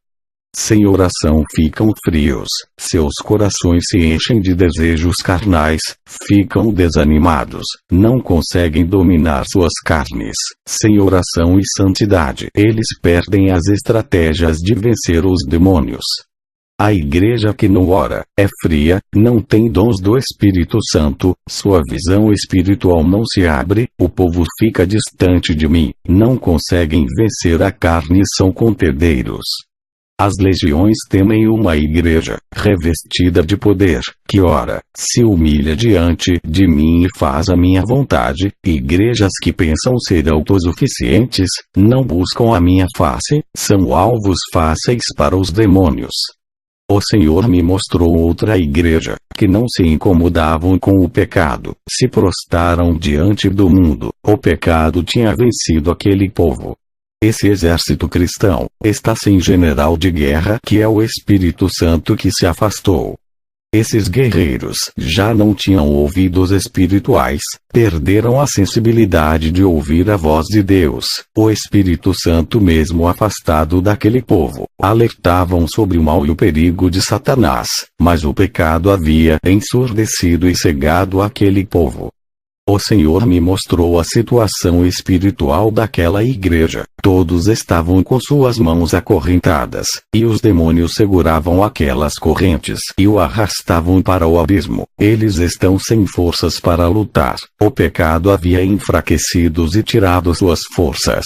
Sem oração ficam frios, seus corações se enchem de desejos carnais, ficam desanimados, não conseguem dominar suas carnes. Sem oração e santidade eles perdem as estratégias de vencer os demônios. A igreja que não ora, é fria, não tem dons do Espírito Santo, sua visão espiritual não se abre, o povo fica distante de mim, não conseguem vencer a carne e são contendeiros. As legiões temem uma igreja, revestida de poder, que ora, se humilha diante de mim e faz a minha vontade. Igrejas que pensam ser autossuficientes, não buscam a minha face, são alvos fáceis para os demônios. O Senhor me mostrou outra igreja, que não se incomodavam com o pecado, se prostraram diante do mundo, o pecado tinha vencido aquele povo. Esse exército cristão está sem general de guerra, que é o Espírito Santo que se afastou. Esses guerreiros já não tinham ouvidos espirituais, perderam a sensibilidade de ouvir a voz de Deus. O Espírito Santo mesmo afastado daquele povo, alertavam sobre o mal e o perigo de Satanás, mas o pecado havia ensurdecido e cegado aquele povo. O Senhor me mostrou a situação espiritual daquela igreja. Todos estavam com suas mãos acorrentadas, e os demônios seguravam aquelas correntes e o arrastavam para o abismo. Eles estão sem forças para lutar. O pecado havia enfraquecido-os e tirado suas forças.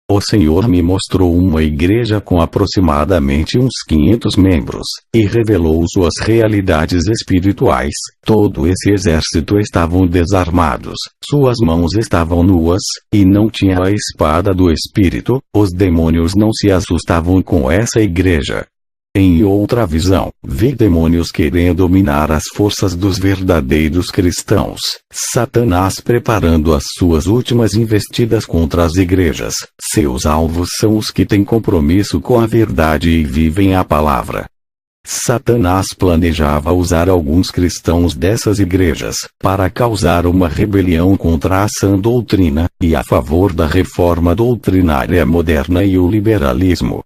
O Senhor me mostrou uma igreja com aproximadamente uns 500 membros, e revelou suas realidades espirituais. Todo esse exército estavam desarmados, suas mãos estavam nuas, e não tinha a espada do Espírito. Os demônios não se assustavam com essa igreja. Em outra visão, vê demônios querendo dominar as forças dos verdadeiros cristãos, Satanás preparando as suas últimas investidas contra as igrejas. Seus alvos são os que têm compromisso com a verdade e vivem a palavra. Satanás planejava usar alguns cristãos dessas igrejas para causar uma rebelião contra a sã doutrina, e a favor da reforma doutrinária moderna e o liberalismo.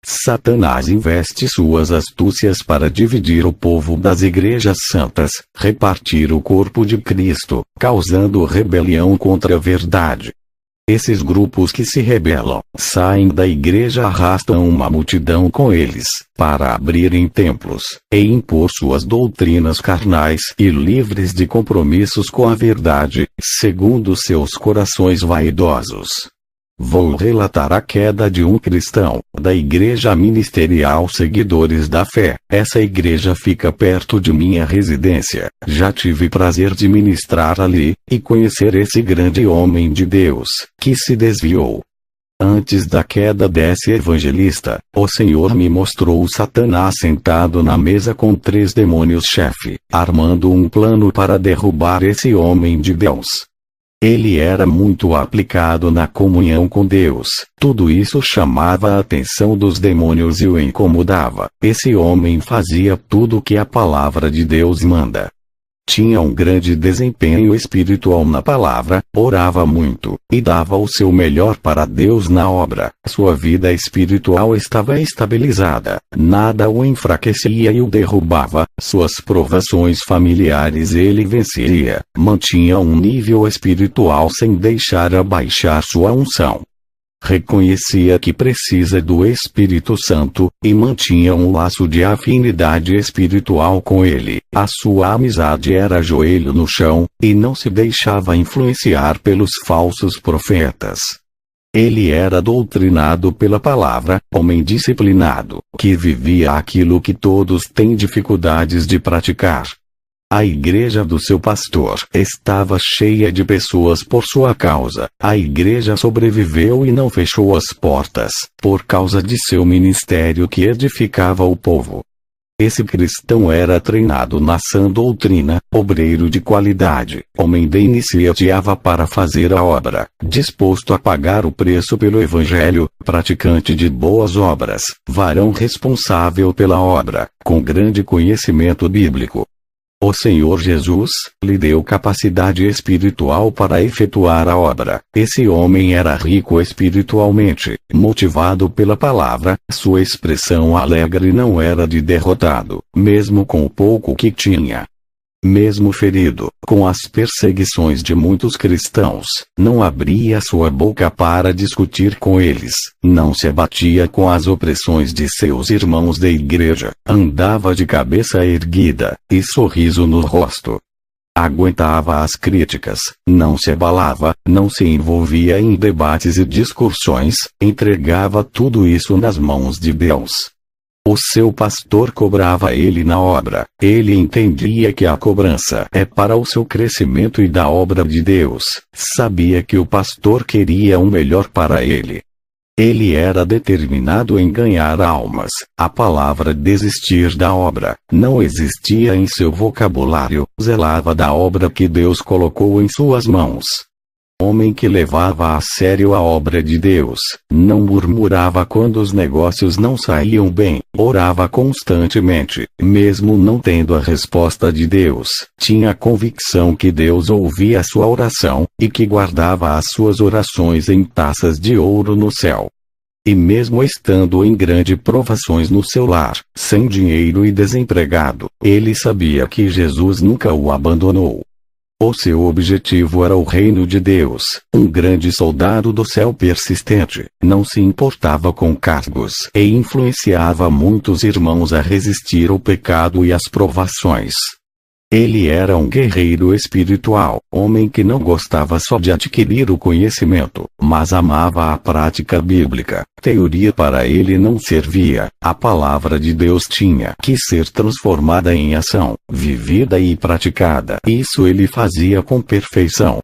Satanás investe suas astúcias para dividir o povo das igrejas santas, repartir o corpo de Cristo, causando rebelião contra a verdade. Esses grupos que se rebelam, saem da igreja, arrastam uma multidão com eles, para abrirem templos, e impor suas doutrinas carnais e livres de compromissos com a verdade, segundo seus corações vaidosos. Vou relatar a queda de um cristão, da igreja ministerial Seguidores da Fé. Essa igreja fica perto de minha residência. Já tive prazer de ministrar ali, e conhecer esse grande homem de Deus, que se desviou. Antes da queda desse evangelista, o Senhor me mostrou Satanás sentado na mesa com 3 demônios-chefe, armando um plano para derrubar esse homem de Deus. Ele era muito aplicado na comunhão com Deus. Tudo isso chamava a atenção dos demônios e o incomodava. Esse homem fazia tudo o que a palavra de Deus manda. Tinha um grande desempenho espiritual na palavra, orava muito, e dava o seu melhor para Deus na obra. Sua vida espiritual estava estabilizada, nada o enfraquecia e o derrubava. Suas provações familiares ele vencia, mantinha um nível espiritual sem deixar abaixar sua unção. Reconhecia que precisa do Espírito Santo, e mantinha um laço de afinidade espiritual com ele. A sua amizade era joelho no chão, e não se deixava influenciar pelos falsos profetas. Ele era doutrinado pela palavra, homem disciplinado, que vivia aquilo que todos têm dificuldades de praticar. A igreja do seu pastor estava cheia de pessoas por sua causa. A igreja sobreviveu e não fechou as portas, por causa de seu ministério que edificava o povo. Esse cristão era treinado na sã doutrina, obreiro de qualidade, homem de iniciativa para fazer a obra, disposto a pagar o preço pelo evangelho, praticante de boas obras, varão responsável pela obra, com grande conhecimento bíblico. O Senhor Jesus lhe deu capacidade espiritual para efetuar a obra. Esse homem era rico espiritualmente, motivado pela palavra. Sua expressão alegre não era de derrotado, mesmo com o pouco que tinha. Mesmo ferido, com as perseguições de muitos cristãos, não abria sua boca para discutir com eles, não se abatia com as opressões de seus irmãos da igreja, andava de cabeça erguida, e sorriso no rosto. Aguentava as críticas, não se abalava, não se envolvia em debates e discussões, entregava tudo isso nas mãos de Deus. O seu pastor cobrava ele na obra. Ele entendia que a cobrança é para o seu crescimento e da obra de Deus. Sabia que o pastor queria o melhor para ele. Ele era determinado em ganhar almas. A palavra desistir da obra não existia em seu vocabulário. Zelava da obra que Deus colocou em suas mãos. Homem que levava a sério a obra de Deus, não murmurava quando os negócios não saíam bem, orava constantemente, mesmo não tendo a resposta de Deus, tinha convicção que Deus ouvia sua oração, e que guardava as suas orações em taças de ouro no céu. E mesmo estando em grandes provações no seu lar, sem dinheiro e desempregado, ele sabia que Jesus nunca o abandonou. O seu objetivo era o reino de Deus, um grande soldado do céu persistente, não se importava com cargos e influenciava muitos irmãos a resistir ao pecado e às provações. Ele era um guerreiro espiritual, homem que não gostava só de adquirir o conhecimento, mas amava a prática bíblica. Teoria para ele não servia, a palavra de Deus tinha que ser transformada em ação, vivida e praticada. Isso ele fazia com perfeição.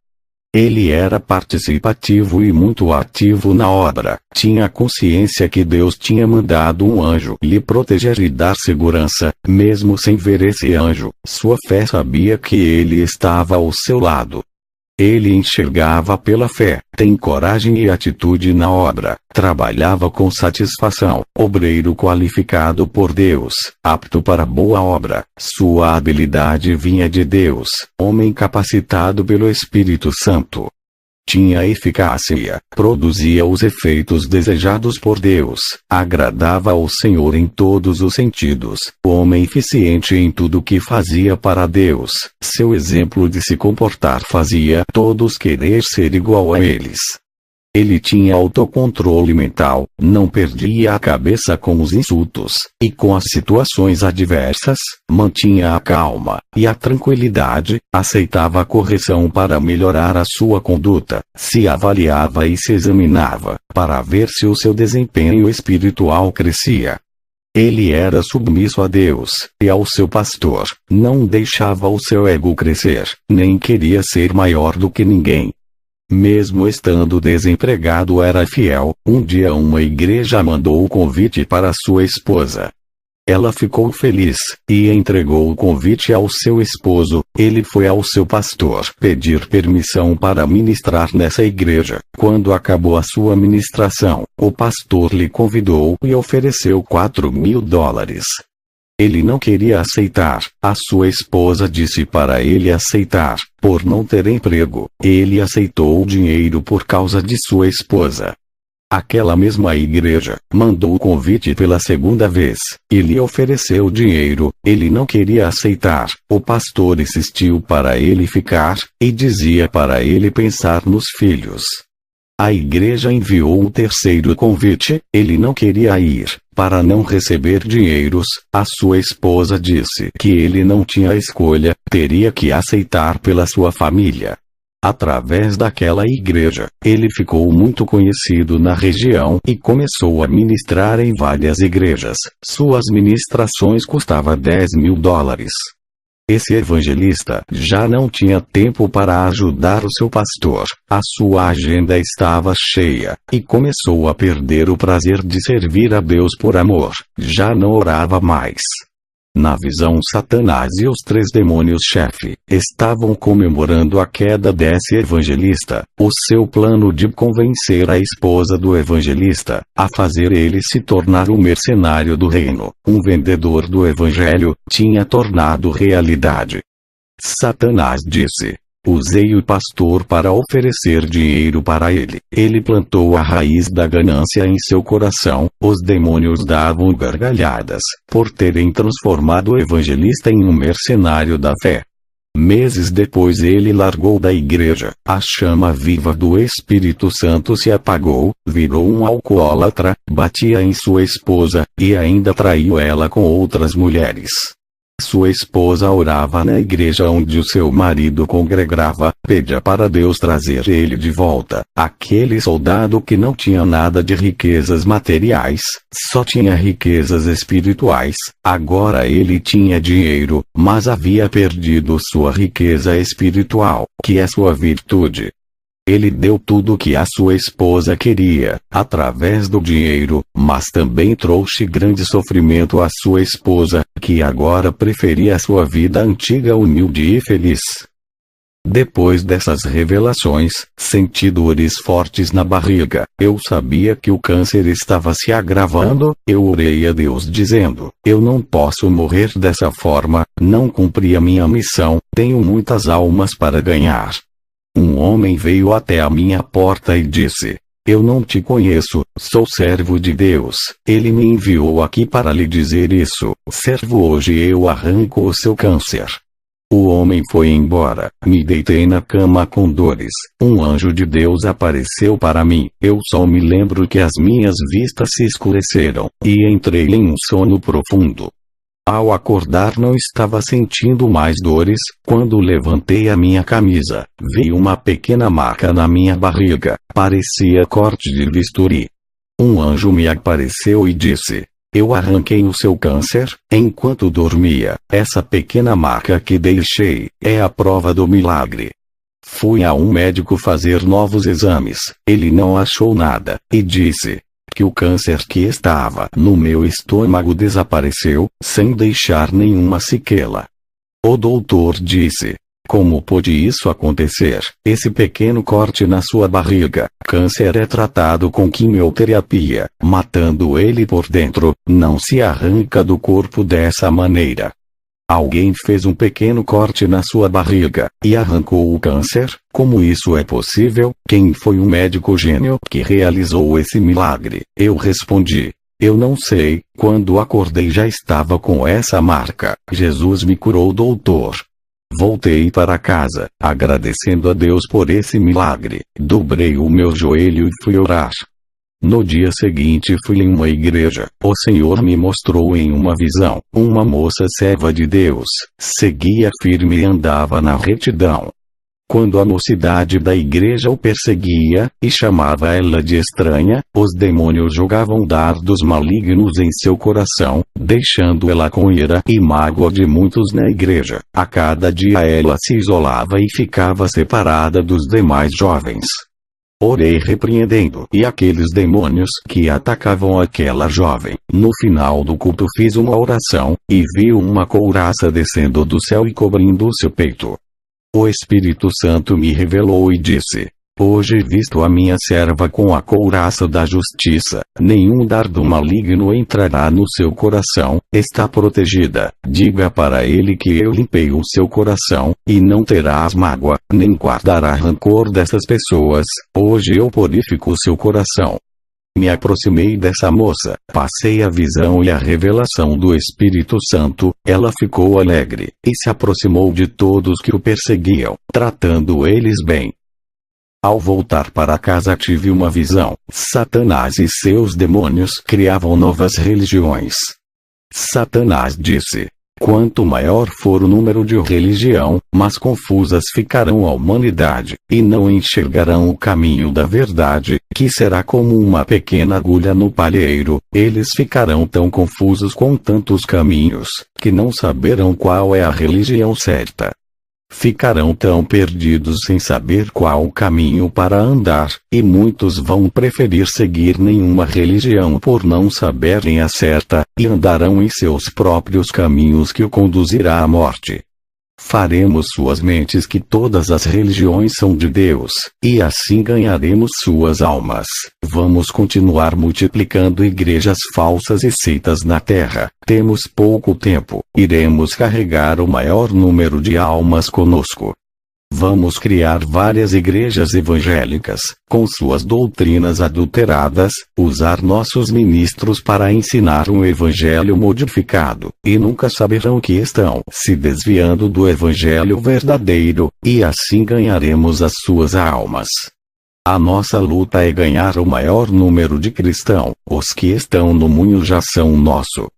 Ele era participativo e muito ativo na obra. Tinha consciência que Deus tinha mandado um anjo lhe proteger e dar segurança, mesmo sem ver esse anjo. Sua fé sabia que ele estava ao seu lado. Ele enxergava pela fé, tem coragem e atitude na obra, trabalhava com satisfação, obreiro qualificado por Deus, apto para boa obra, sua habilidade vinha de Deus, homem capacitado pelo Espírito Santo. Tinha eficácia, produzia os efeitos desejados por Deus, agradava ao Senhor em todos os sentidos, homem eficiente em tudo que fazia para Deus, seu exemplo de se comportar fazia todos querer ser igual a eles. Ele tinha autocontrole mental, não perdia a cabeça com os insultos, e com as situações adversas, mantinha a calma e a tranquilidade, aceitava a correção para melhorar a sua conduta, se avaliava e se examinava, para ver se o seu desempenho espiritual crescia. Ele era submisso a Deus e ao seu pastor, não deixava o seu ego crescer, nem queria ser maior do que ninguém. Mesmo estando desempregado era fiel. Um dia uma igreja mandou o convite para sua esposa. Ela ficou feliz, e entregou o convite ao seu esposo. Ele foi ao seu pastor pedir permissão para ministrar nessa igreja. Quando acabou a sua ministração, o pastor lhe convidou e ofereceu $4.000. Ele não queria aceitar. A sua esposa disse para ele aceitar, por não ter emprego. Ele aceitou o dinheiro por causa de sua esposa. Aquela mesma igreja mandou o convite pela segunda vez, e lhe ofereceu dinheiro. Ele não queria aceitar. O pastor insistiu para ele ficar, e dizia para ele pensar nos filhos. A igreja enviou o terceiro convite. Ele não queria ir. Para não receber dinheiros, a sua esposa disse que ele não tinha escolha, teria que aceitar pela sua família. Através daquela igreja, ele ficou muito conhecido na região e começou a ministrar em várias igrejas. Suas ministrações custavam $10.000. Esse evangelista já não tinha tempo para ajudar o seu pastor. A sua agenda estava cheia, e começou a perder o prazer de servir a Deus por amor. Já não orava mais. Na visão, Satanás e os 3 demônios-chefe estavam comemorando a queda desse evangelista. O seu plano de convencer a esposa do evangelista a fazer ele se tornar um mercenário do reino, um vendedor do evangelho, tinha tornado realidade. Satanás disse: usei o pastor para oferecer dinheiro para ele. Ele plantou a raiz da ganância em seu coração. Os demônios davam gargalhadas por terem transformado o evangelista em um mercenário da fé. Meses depois ele largou da igreja. A chama viva do Espírito Santo se apagou, virou um alcoólatra, batia em sua esposa, e ainda traiu ela com outras mulheres. Sua esposa orava na igreja onde o seu marido congregava, pedia para Deus trazer ele de volta. Aquele soldado que não tinha nada de riquezas materiais, só tinha riquezas espirituais. Agora ele tinha dinheiro, mas havia perdido sua riqueza espiritual, que é sua virtude. Ele deu tudo o que a sua esposa queria, através do dinheiro, mas também trouxe grande sofrimento à sua esposa, que agora preferia a sua vida antiga humilde e feliz. Depois dessas revelações, senti dores fortes na barriga. Eu sabia que o câncer estava se agravando. Eu orei a Deus dizendo: eu não posso morrer dessa forma, não cumpri a minha missão, tenho muitas almas para ganhar. Um homem veio até a minha porta e disse: eu não te conheço, sou servo de Deus. Ele me enviou aqui para lhe dizer isso. Servo, hoje eu arranco o seu câncer. O homem foi embora. Me deitei na cama com dores. Um anjo de Deus apareceu para mim. Eu só me lembro que as minhas vistas se escureceram, e entrei em um sono profundo. Ao acordar não estava sentindo mais dores. Quando levantei a minha camisa, vi uma pequena marca na minha barriga, parecia corte de bisturi. Um anjo me apareceu e disse: eu arranquei o seu câncer, enquanto dormia. Essa pequena marca que deixei, é a prova do milagre. Fui a um médico fazer novos exames, ele não achou nada, e disse que o câncer que estava no meu estômago desapareceu, sem deixar nenhuma sequela. O doutor disse: como pôde isso acontecer? Esse pequeno corte na sua barriga, câncer é tratado com quimioterapia, matando ele por dentro, não se arranca do corpo dessa maneira. Alguém fez um pequeno corte na sua barriga, e arrancou o câncer? Como isso é possível? Quem foi o médico gênio que realizou esse milagre? Eu respondi: eu não sei, quando acordei já estava com essa marca. Jesus me curou, doutor. Voltei para casa, agradecendo a Deus por esse milagre, dobrei o meu joelho e fui orar. No dia seguinte fui em uma igreja. O Senhor me mostrou em uma visão, uma moça serva de Deus, seguia firme e andava na retidão. Quando a mocidade da igreja o perseguia, e chamava ela de estranha, os demônios jogavam dardos malignos em seu coração, deixando ela com ira e mágoa de muitos na igreja. A cada dia ela se isolava e ficava separada dos demais jovens. Orei repreendendo e aqueles demônios que atacavam aquela jovem. No final do culto fiz uma oração, e vi uma couraça descendo do céu e cobrindo o seu peito. O Espírito Santo me revelou e disse: hoje visto a minha serva com a couraça da justiça, nenhum dardo maligno entrará no seu coração, está protegida. Diga para ele que eu limpei o seu coração, e não terás mágoa, nem guardará rancor dessas pessoas. Hoje eu purifico o seu coração. Me aproximei dessa moça, passei a visão e a revelação do Espírito Santo, ela ficou alegre, e se aproximou de todos que o perseguiam, tratando eles bem. Ao voltar para casa tive uma visão. Satanás e seus demônios criavam novas religiões. Satanás disse: quanto maior for o número de religião, mais confusas ficarão a humanidade, e não enxergarão o caminho da verdade, que será como uma pequena agulha no palheiro. Eles ficarão tão confusos com tantos caminhos, que não saberão qual é a religião certa. Ficarão tão perdidos sem saber qual o caminho para andar, e muitos vão preferir seguir nenhuma religião por não saberem a certa, e andarão em seus próprios caminhos que o conduzirá à morte. Faremos suas mentes que todas as religiões são de Deus, e assim ganharemos suas almas. Vamos continuar multiplicando igrejas falsas e seitas na terra. Temos pouco tempo, iremos carregar o maior número de almas conosco. Vamos criar várias igrejas evangélicas, com suas doutrinas adulteradas, usar nossos ministros para ensinar um evangelho modificado, e nunca saberão que estão se desviando do evangelho verdadeiro, e assim ganharemos as suas almas. A nossa luta é ganhar o maior número de cristãos. Os que estão no moinho já são nosso.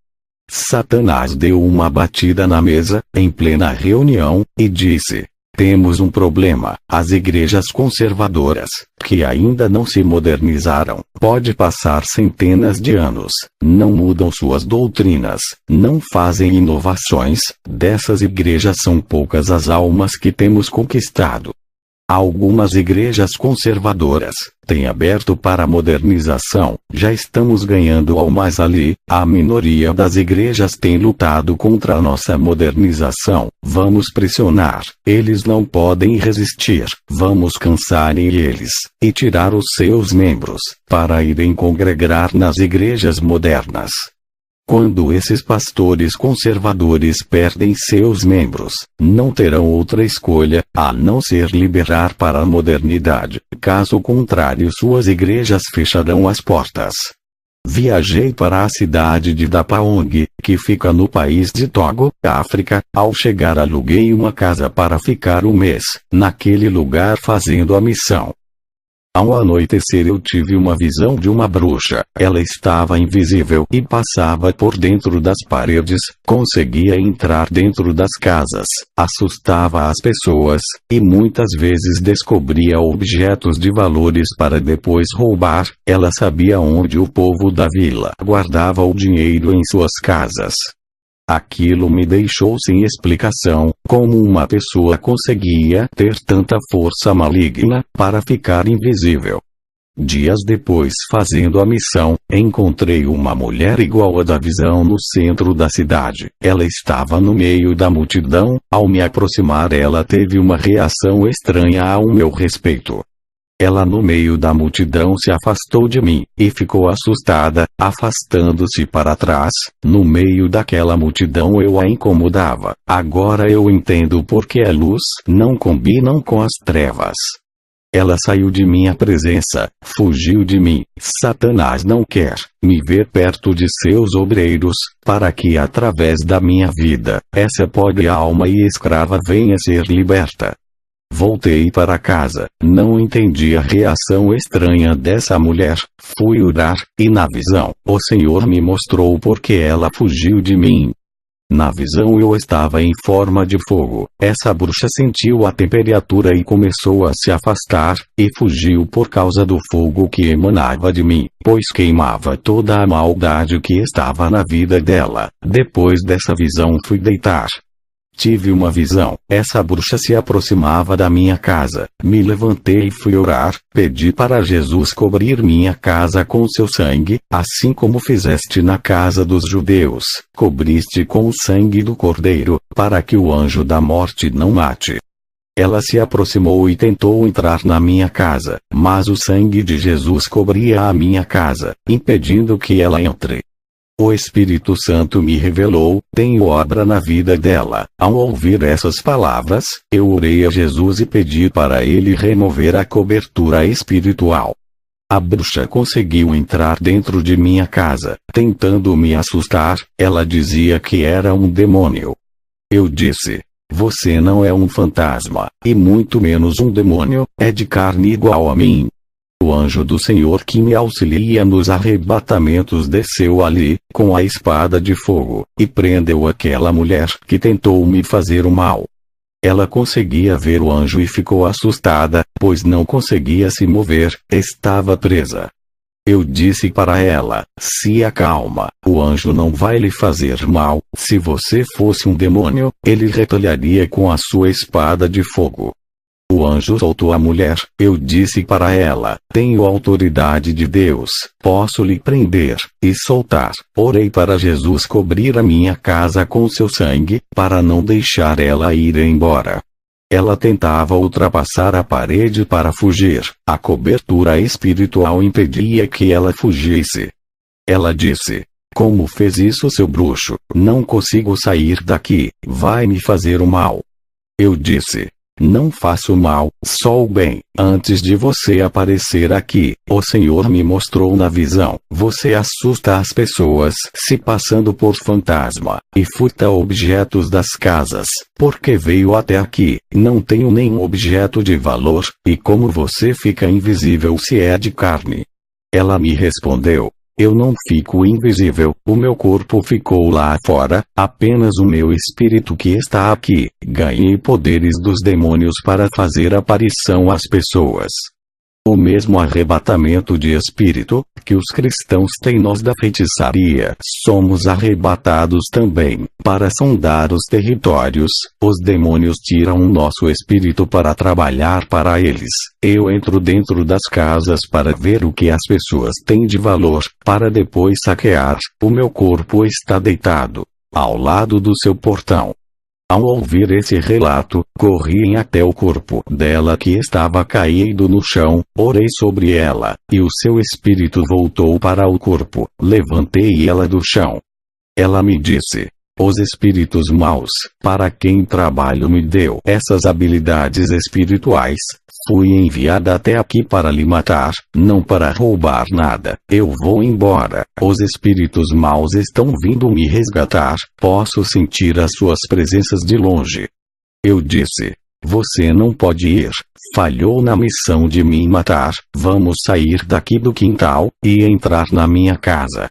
Satanás deu uma batida na mesa, em plena reunião, e disse: temos um problema. As igrejas conservadoras, que ainda não se modernizaram, pode passar centenas de anos, não mudam suas doutrinas, não fazem inovações. Dessas igrejas são poucas as almas que temos conquistado. Algumas igrejas conservadoras têm aberto para a modernização, já estamos ganhando almas ali. A minoria das igrejas tem lutado contra a nossa modernização. Vamos pressionar, eles não podem resistir. Vamos cansar eles, e tirar os seus membros, para irem congregar nas igrejas modernas. Quando esses pastores conservadores perdem seus membros, não terão outra escolha, a não ser liberar para a modernidade. Caso contrário, suas igrejas fecharão as portas. Viajei para a cidade de Dapaong, que fica no país de Togo, África. Ao chegar aluguei uma casa para ficar um mês, naquele lugar fazendo a missão. Ao anoitecer eu tive uma visão de uma bruxa. Ela estava invisível e passava por dentro das paredes, conseguia entrar dentro das casas, assustava as pessoas, e muitas vezes descobria objetos de valores para depois roubar. Ela sabia onde o povo da vila guardava o dinheiro em suas casas. Aquilo me deixou sem explicação. Como uma pessoa conseguia ter tanta força maligna para ficar invisível? Dias depois, fazendo a missão, encontrei uma mulher igual à da visão no centro da cidade. Ela estava no meio da multidão. Ao me aproximar, ela teve uma reação estranha ao meu respeito. Ela no meio da multidão se afastou de mim, e ficou assustada, afastando-se para trás. No meio daquela multidão eu a incomodava. Agora eu entendo por que a luz não combina com as trevas. Ela saiu de minha presença, fugiu de mim. Satanás não quer me ver perto de seus obreiros, para que através da minha vida, essa pobre alma e escrava venha ser liberta. Voltei para casa, não entendi a reação estranha dessa mulher. Fui orar, e na visão, o Senhor me mostrou por que ela fugiu de mim. Na visão eu estava em forma de fogo. Essa bruxa sentiu a temperatura e começou a se afastar, e fugiu por causa do fogo que emanava de mim, pois queimava toda a maldade que estava na vida dela. Depois dessa visão fui deitar. Tive uma visão. Essa bruxa se aproximava da minha casa. Me levantei e fui orar. Pedi para Jesus cobrir minha casa com seu sangue, assim como fizeste na casa dos judeus. Cobriste com o sangue do Cordeiro, para que o anjo da morte não mate. Ela se aproximou e tentou entrar na minha casa, mas o sangue de Jesus cobria a minha casa, impedindo que ela entre. O Espírito Santo me revelou, tenho obra na vida dela. Ao ouvir essas palavras, eu orei a Jesus e pedi para ele remover a cobertura espiritual. A bruxa conseguiu entrar dentro de minha casa, tentando me assustar. Ela dizia que era um demônio. Eu disse: você não é um fantasma, e muito menos um demônio, é de carne igual a mim. O anjo do Senhor que me auxilia nos arrebatamentos desceu ali, com a espada de fogo, e prendeu aquela mulher que tentou me fazer o mal. Ela conseguia ver o anjo e ficou assustada, pois não conseguia se mover, estava presa. Eu disse para ela: se acalma, o anjo não vai lhe fazer mal. Se você fosse um demônio, ele retalharia com a sua espada de fogo. O anjo soltou a mulher. Eu disse para ela: tenho autoridade de Deus, posso lhe prender e soltar. Orei para Jesus cobrir a minha casa com seu sangue, para não deixar ela ir embora. Ela tentava ultrapassar a parede para fugir. A cobertura espiritual impedia que ela fugisse. Ela disse: como fez isso, seu bruxo? Não consigo sair daqui, vai me fazer o mal. Eu disse: não faço mal, só o bem. Antes de você aparecer aqui, o Senhor me mostrou na visão. Você assusta as pessoas, se passando por fantasma, e furta objetos das casas. Porque veio até aqui, não tenho nenhum objeto de valor, e como você fica invisível se é de carne? Ela me respondeu: eu não fico invisível, o meu corpo ficou lá fora, apenas o meu espírito que está aqui. Ganhei poderes dos demônios para fazer aparição às pessoas. O mesmo arrebatamento de espírito que os cristãos têm nós da feitiçaria, somos arrebatados também. Para sondar os territórios, os demônios tiram o nosso espírito para trabalhar para eles. Eu entro dentro das casas para ver o que as pessoas têm de valor, para depois saquear. O meu corpo está deitado ao lado do seu portão. Ao ouvir esse relato, corri até o corpo dela que estava caído no chão, orei sobre ela, e o seu espírito voltou para o corpo. Levantei ela do chão. Ela me disse: os espíritos maus, para quem trabalho me deu essas habilidades espirituais. Fui enviada até aqui para lhe matar, não para roubar nada. Eu vou embora. Os espíritos maus estão vindo me resgatar. Posso sentir as suas presenças de longe. Eu disse: você não pode ir. Falhou na missão de me matar. Vamos sair daqui do quintal e entrar na minha casa.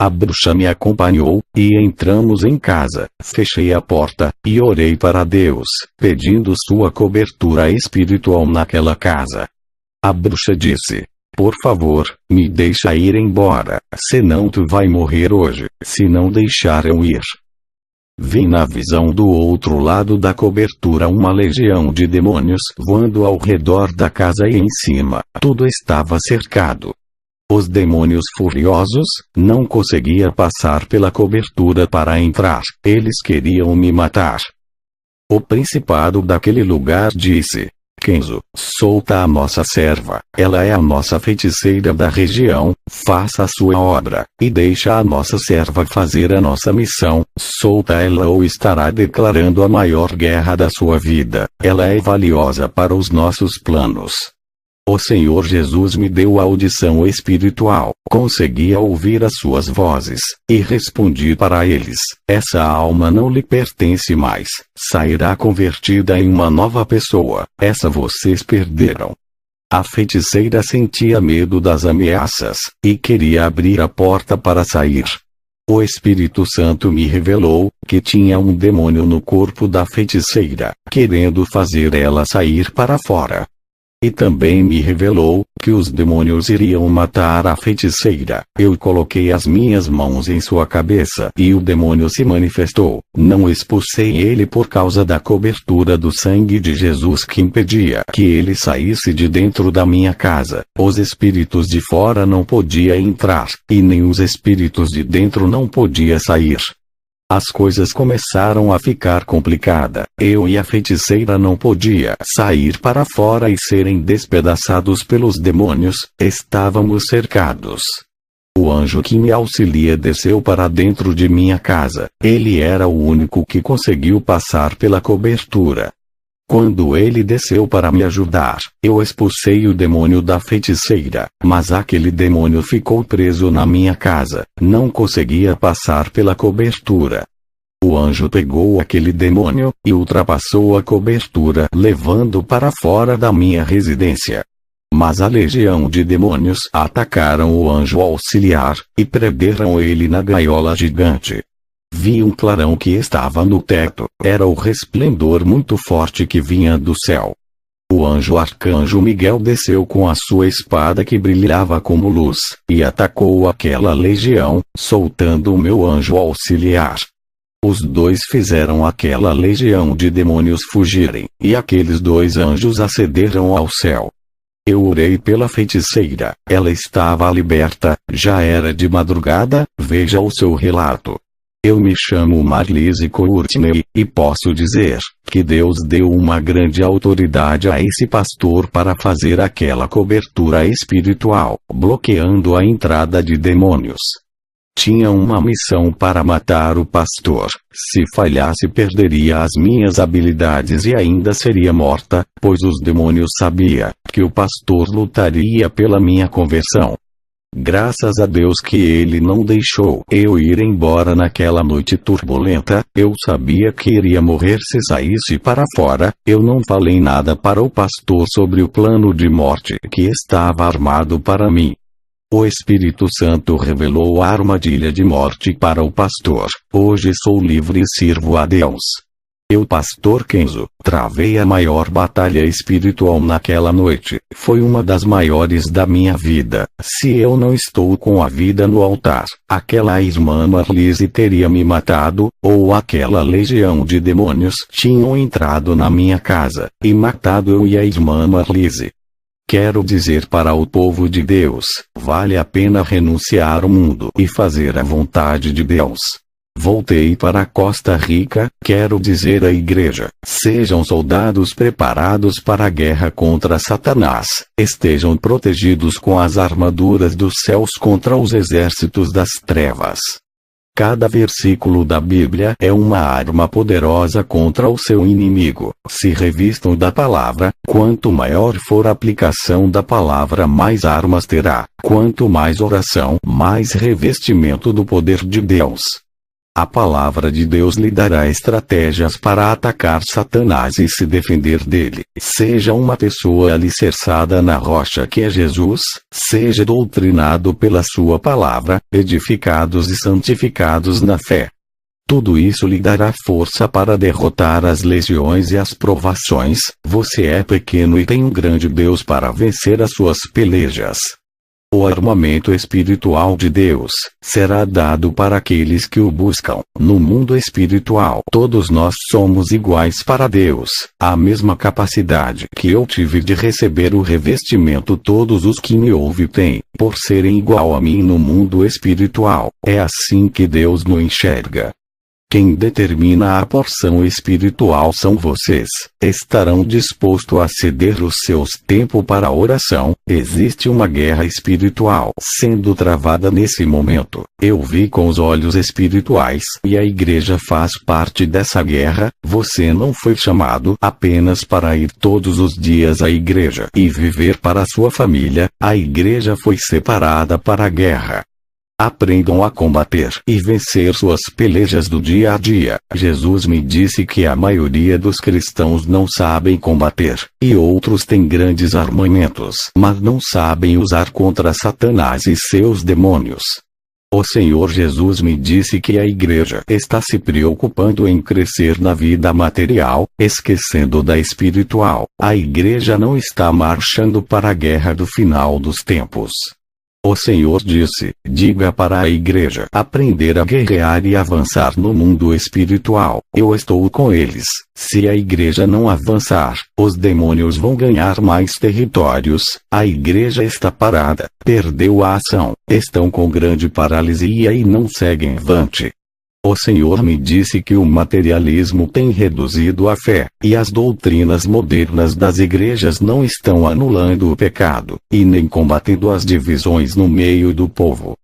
A bruxa me acompanhou, e entramos em casa. Fechei a porta, e orei para Deus, pedindo sua cobertura espiritual naquela casa. A bruxa disse: por favor, me deixa ir embora, senão tu vai morrer hoje, se não deixar eu ir. Vi na visão do outro lado da cobertura uma legião de demônios voando ao redor da casa e em cima, tudo estava cercado. Os demônios furiosos, não conseguia passar pela cobertura para entrar, eles queriam me matar. O principado daquele lugar disse: Kenzo, solta a nossa serva, ela é a nossa feiticeira da região, faça a sua obra, e deixa a nossa serva fazer a nossa missão, solta ela ou estará declarando a maior guerra da sua vida, ela é valiosa para os nossos planos. O Senhor Jesus me deu audição espiritual, conseguia ouvir as suas vozes, e respondi para eles: essa alma não lhe pertence mais, sairá convertida em uma nova pessoa, essa vocês perderam. A feiticeira sentia medo das ameaças, e queria abrir a porta para sair. O Espírito Santo me revelou que tinha um demônio no corpo da feiticeira, querendo fazer ela sair para fora. E também me revelou que os demônios iriam matar a feiticeira. Eu coloquei as minhas mãos em sua cabeça e o demônio se manifestou. Não expulsei ele por causa da cobertura do sangue de Jesus que impedia que ele saísse de dentro da minha casa. Os espíritos de fora não podiam entrar, e nem os espíritos de dentro não podiam sair. As coisas começaram a ficar complicadas. Eu e a feiticeira não podia sair para fora e serem despedaçados pelos demônios, estávamos cercados. O anjo que me auxilia desceu para dentro de minha casa, ele era o único que conseguiu passar pela cobertura. Quando ele desceu para me ajudar, eu expulsei o demônio da feiticeira, mas aquele demônio ficou preso na minha casa, não conseguia passar pela cobertura. O anjo pegou aquele demônio e ultrapassou a cobertura, levando para fora da minha residência. Mas a legião de demônios atacaram o anjo auxiliar, e prenderam ele na gaiola gigante. Vi um clarão que estava no teto, era o resplendor muito forte que vinha do céu. O anjo arcanjo Miguel desceu com a sua espada que brilhava como luz, e atacou aquela legião, soltando o meu anjo auxiliar. Os dois fizeram aquela legião de demônios fugirem, e aqueles dois anjos ascenderam ao céu. Eu orei pela feiticeira, ela estava liberta, já era de madrugada, veja o seu relato. Eu me chamo Marlise Courtney, e posso dizer que Deus deu uma grande autoridade a esse pastor para fazer aquela cobertura espiritual, bloqueando a entrada de demônios. Tinha uma missão para matar o pastor. Se falhasse, perderia as minhas habilidades e ainda seria morta, pois os demônios sabiam que o pastor lutaria pela minha conversão. Graças a Deus que ele não deixou eu ir embora naquela noite turbulenta. Eu sabia que iria morrer se saísse para fora. Eu não falei nada para o pastor sobre o plano de morte que estava armado para mim. O Espírito Santo revelou a armadilha de morte para o pastor. Hoje sou livre e sirvo a Deus. Eu, pastor Kenzo, travei a maior batalha espiritual naquela noite. Foi uma das maiores da minha vida. Se eu não estou com a vida no altar, aquela irmã Marlise teria me matado, ou aquela legião de demônios tinham entrado na minha casa, e matado eu e a irmã Marlise. Quero dizer para o povo de Deus, vale a pena renunciar ao mundo e fazer a vontade de Deus. Voltei para Costa Rica, quero dizer à igreja, sejam soldados preparados para a guerra contra Satanás, estejam protegidos com as armaduras dos céus contra os exércitos das trevas. Cada versículo da Bíblia é uma arma poderosa contra o seu inimigo. Se revistam da palavra, quanto maior for a aplicação da palavra, mais armas terá. Quanto mais oração, mais revestimento do poder de Deus. A palavra de Deus lhe dará estratégias para atacar Satanás e se defender dele. Seja uma pessoa alicerçada na rocha que é Jesus, seja doutrinado pela sua palavra, edificados e santificados na fé. Tudo isso lhe dará força para derrotar as legiões e as provações. Você é pequeno e tem um grande Deus para vencer as suas pelejas. O armamento espiritual de Deus será dado para aqueles que o buscam. No mundo espiritual, todos nós somos iguais para Deus. A mesma capacidade que eu tive de receber o revestimento todos os que me ouvem têm, por serem igual a mim no mundo espiritual. É assim que Deus nos enxerga. Quem determina a porção espiritual são vocês. Estarão dispostos a ceder os seus tempos para a oração? Existe uma guerra espiritual sendo travada nesse momento. Eu vi com os olhos espirituais e a igreja faz parte dessa guerra. Você não foi chamado apenas para ir todos os dias à igreja e viver para sua família. A igreja foi separada para a guerra. Aprendam a combater e vencer suas pelejas do dia a dia. Jesus me disse que a maioria dos cristãos não sabem combater, e outros têm grandes armamentos, mas não sabem usar contra Satanás e seus demônios. O Senhor Jesus me disse que a igreja está se preocupando em crescer na vida material, esquecendo da espiritual. A igreja não está marchando para a guerra do final dos tempos. O Senhor disse, diga para a igreja aprender a guerrear e avançar no mundo espiritual. Eu estou com eles. Se a igreja não avançar, os demônios vão ganhar mais territórios. A igreja está parada, perdeu a ação, estão com grande paralisia e não seguem avante. O Senhor me disse que o materialismo tem reduzido a fé, e as doutrinas modernas das igrejas não estão anulando o pecado, e nem combatendo as divisões no meio do povo.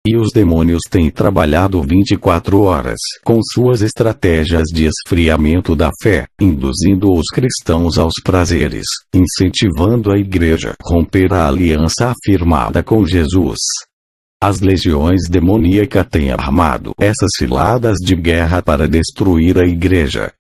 E os demônios têm trabalhado 24 horas com suas estratégias de esfriamento da fé, induzindo os cristãos aos prazeres, incentivando a igreja a romper a aliança afirmada com Jesus. As legiões demoníacas têm armado essas ciladas de guerra para destruir a igreja.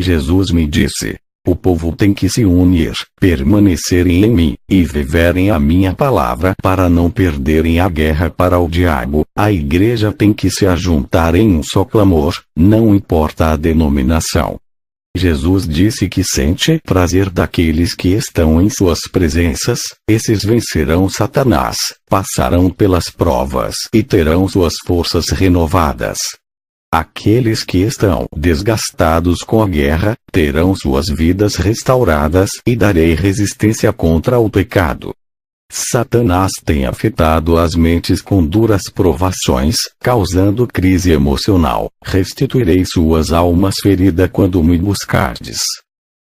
Jesus me disse, o povo tem que se unir, permanecerem em mim, e viverem a minha palavra para não perderem a guerra para o diabo. A igreja tem que se ajuntar em um só clamor, não importa a denominação. Jesus disse que sente prazer daqueles que estão em suas presenças, esses vencerão Satanás, passarão pelas provas e terão suas forças renovadas. Aqueles que estão desgastados com a guerra, terão suas vidas restauradas e darei resistência contra o pecado. Satanás tem afetado as mentes com duras provações, causando crise emocional. Restituirei suas almas feridas quando me buscardes.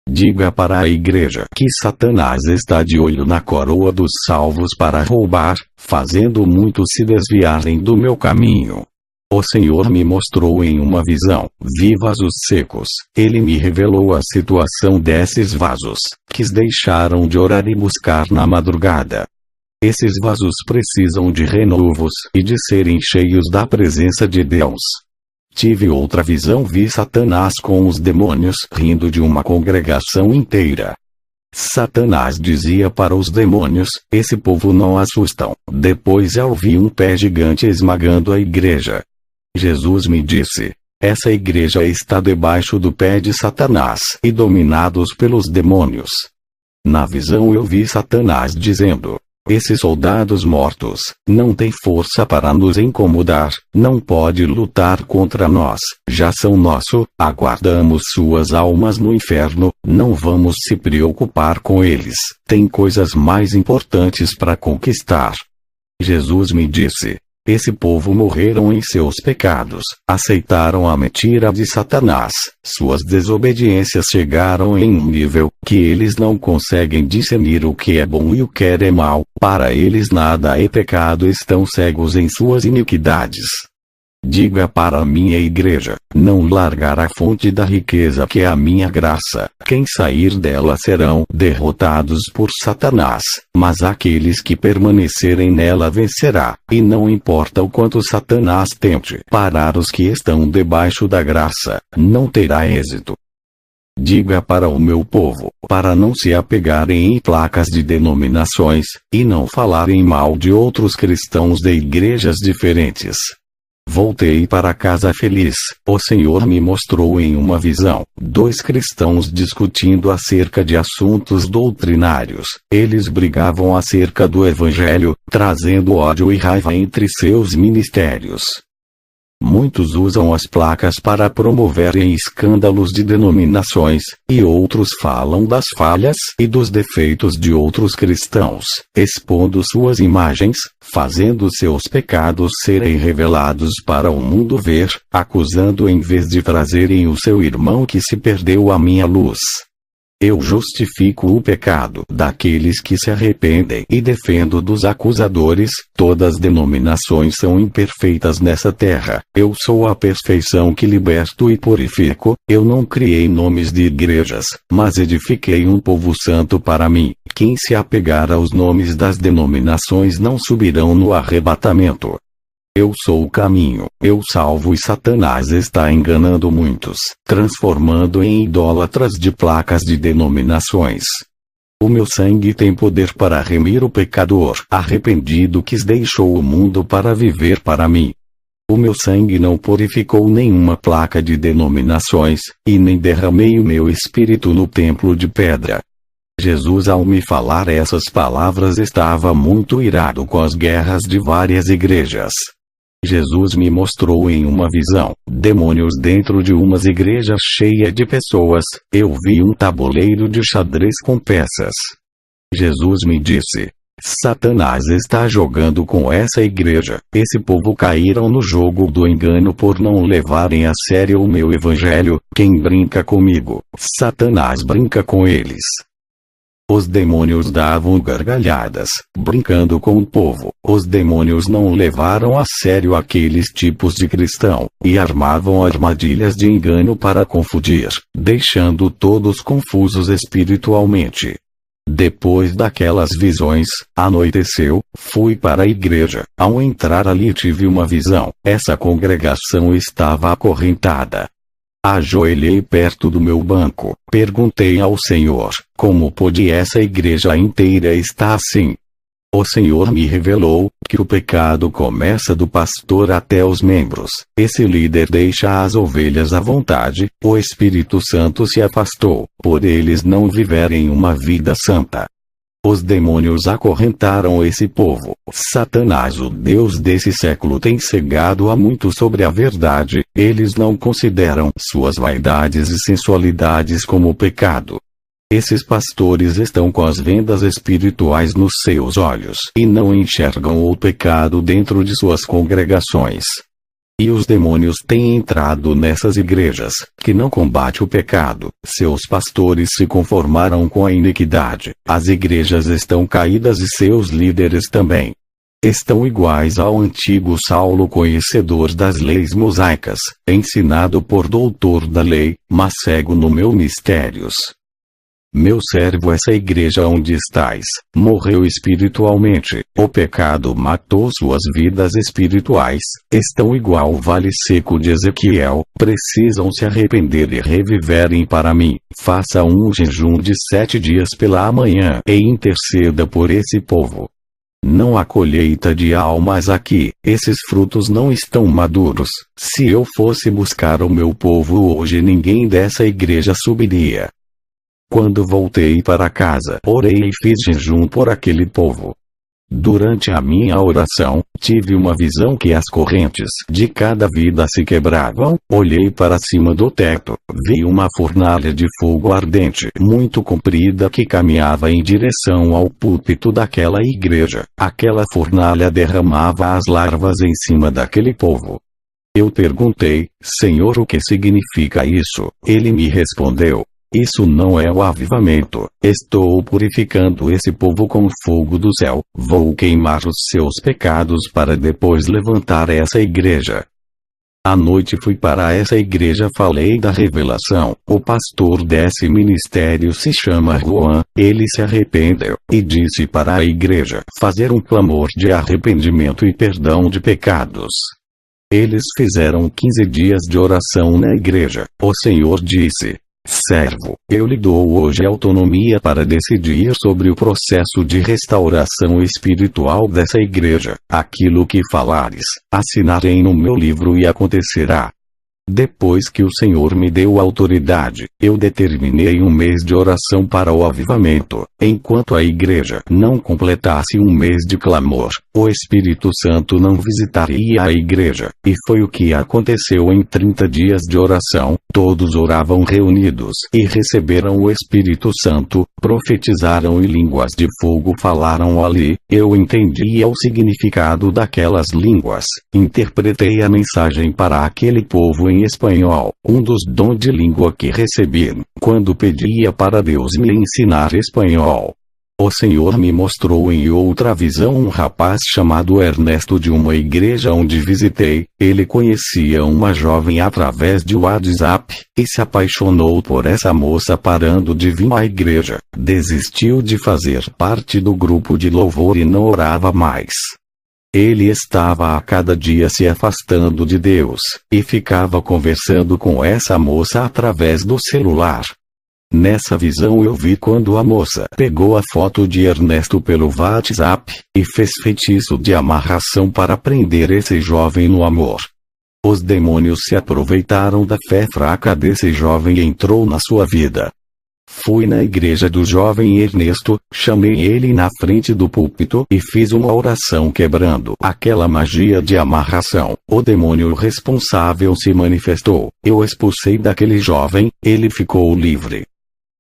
Diga para a igreja que Satanás está de olho na coroa dos salvos para roubar, fazendo muitos se desviarem do meu caminho. O Senhor me mostrou em uma visão, vi vasos secos. Ele me revelou a situação desses vasos, que deixaram de orar e buscar na madrugada. Esses vasos precisam de renovos e de serem cheios da presença de Deus. Tive outra visão, vi Satanás com os demônios rindo de uma congregação inteira. Satanás dizia para os demônios, esse povo não assustam. Depois eu vi um pé gigante esmagando a igreja. Jesus me disse, essa igreja está debaixo do pé de Satanás e dominados pelos demônios. Na visão eu vi Satanás dizendo, esses soldados mortos não têm força para nos incomodar, não pode lutar contra nós, já são nosso, aguardamos suas almas no inferno, não vamos se preocupar com eles, tem coisas mais importantes para conquistar. Jesus me disse, esse povo morreram em seus pecados, aceitaram a mentira de Satanás, suas desobediências chegaram em um nível que eles não conseguem discernir o que é bom e o que é mal, para eles nada é pecado, estão cegos em suas iniquidades. Diga para a minha igreja, não largar a fonte da riqueza que é a minha graça, quem sair dela serão derrotados por Satanás, mas aqueles que permanecerem nela vencerá, e não importa o quanto Satanás tente parar os que estão debaixo da graça, não terá êxito. Diga para o meu povo, para não se apegarem em placas de denominações, e não falarem mal de outros cristãos de igrejas diferentes. Voltei para casa feliz. O Senhor me mostrou em uma visão 2 cristãos discutindo acerca de assuntos doutrinários. Eles brigavam acerca do Evangelho, trazendo ódio e raiva entre seus ministérios. Muitos usam as placas para promoverem escândalos de denominações, e outros falam das falhas e dos defeitos de outros cristãos, expondo suas imagens, fazendo seus pecados serem revelados para o mundo ver, acusando em vez de trazerem o seu irmão que se perdeu à minha luz. Eu justifico o pecado daqueles que se arrependem e defendo dos acusadores. Todas as denominações são imperfeitas nessa terra. Eu sou a perfeição que liberto e purifico. Eu não criei nomes de igrejas, mas edifiquei um povo santo para mim. Quem se apegar aos nomes das denominações não subirão no arrebatamento. Eu sou o caminho, eu salvo e Satanás está enganando muitos, transformando em idólatras de placas de denominações. O meu sangue tem poder para remir o pecador arrependido que deixou o mundo para viver para mim. O meu sangue não purificou nenhuma placa de denominações, e nem derramei o meu espírito no templo de pedra. Jesus, ao me falar essas palavras, estava muito irado com as guerras de várias igrejas. Jesus me mostrou em uma visão demônios dentro de umas igrejas cheias de pessoas. Eu vi um tabuleiro de xadrez com peças. Jesus me disse: Satanás está jogando com essa igreja. Esse povo caíram no jogo do engano por não levarem a sério o meu evangelho. Quem brinca comigo, Satanás brinca com eles. Os demônios davam gargalhadas, brincando com o povo. Os demônios não levaram a sério aqueles tipos de cristão, e armavam armadilhas de engano para confundir, deixando todos confusos espiritualmente. Depois daquelas visões, anoiteceu, fui para a igreja. Ao entrar ali tive uma visão. Essa congregação estava acorrentada. Ajoelhei perto do meu banco, perguntei ao Senhor, como pode essa igreja inteira estar assim? O Senhor me revelou que o pecado começa do pastor até os membros. Esse líder deixa as ovelhas à vontade, o Espírito Santo se afastou, por eles não viverem uma vida santa. Os demônios acorrentaram esse povo. Satanás, o Deus desse século, tem cegado a muitos sobre a verdade. Eles não consideram suas vaidades e sensualidades como pecado. Esses pastores estão com as vendas espirituais nos seus olhos e não enxergam o pecado dentro de suas congregações. E os demônios têm entrado nessas igrejas, que não combate o pecado. Seus pastores se conformaram com a iniquidade. As igrejas estão caídas e seus líderes também. Estão iguais ao antigo Saulo, conhecedor das leis mosaicas, ensinado por doutor da lei, mas cego no meu mistérios. Meu servo, essa igreja onde estais, morreu espiritualmente. O pecado matou suas vidas espirituais. Estão igual ao vale seco de Ezequiel. Precisam se arrepender e reviverem para mim. Faça um jejum de 7 dias pela manhã e interceda por esse povo. Não há colheita de almas aqui. Esses frutos não estão maduros. Se eu fosse buscar o meu povo hoje, ninguém dessa igreja subiria. Quando voltei para casa, orei e fiz jejum por aquele povo. Durante a minha oração, tive uma visão que as correntes de cada vida se quebravam. Olhei para cima do teto, vi uma fornalha de fogo ardente, muito comprida, que caminhava em direção ao púlpito daquela igreja. Aquela fornalha derramava as larvas em cima daquele povo. Eu perguntei: Senhor, o que significa isso? Ele me respondeu: isso não é o avivamento. Estou purificando esse povo com o fogo do céu. Vou queimar os seus pecados para depois levantar essa igreja. À noite fui para essa igreja, falei da revelação. O pastor desse ministério se chama Juan. Ele se arrependeu e disse para a igreja fazer um clamor de arrependimento e perdão de pecados. Eles fizeram 15 dias de oração na igreja. O Senhor disse: Servo, eu lhe dou hoje autonomia para decidir sobre o processo de restauração espiritual dessa igreja. Aquilo que falares, assinarei no meu livro e acontecerá. Depois que o Senhor me deu autoridade, eu determinei um mês de oração para o avivamento. Enquanto a igreja não completasse um mês de clamor, o Espírito Santo não visitaria a igreja. E foi o que aconteceu em 30 dias de oração. Todos oravam reunidos e receberam o Espírito Santo, profetizaram em línguas de fogo, falaram ali. Eu entendia o significado daquelas línguas. Interpretei a mensagem para aquele povo em espanhol, um dos dons de língua que recebi, quando pedia para Deus me ensinar espanhol. O Senhor me mostrou em outra visão um rapaz chamado Ernesto de uma igreja onde visitei. Ele conhecia uma jovem através de WhatsApp, e se apaixonou por essa moça parando de vir à igreja. Desistiu de fazer parte do grupo de louvor e não orava mais. Ele estava a cada dia se afastando de Deus, e ficava conversando com essa moça através do celular. Nessa visão eu vi quando a moça pegou a foto de Ernesto pelo WhatsApp, e fez feitiço de amarração para prender esse jovem no amor. Os demônios se aproveitaram da fé fraca desse jovem e entrou na sua vida. Fui na igreja do jovem Ernesto, chamei ele na frente do púlpito e fiz uma oração quebrando aquela magia de amarração. O demônio responsável se manifestou. Eu expulsei daquele jovem, ele ficou livre.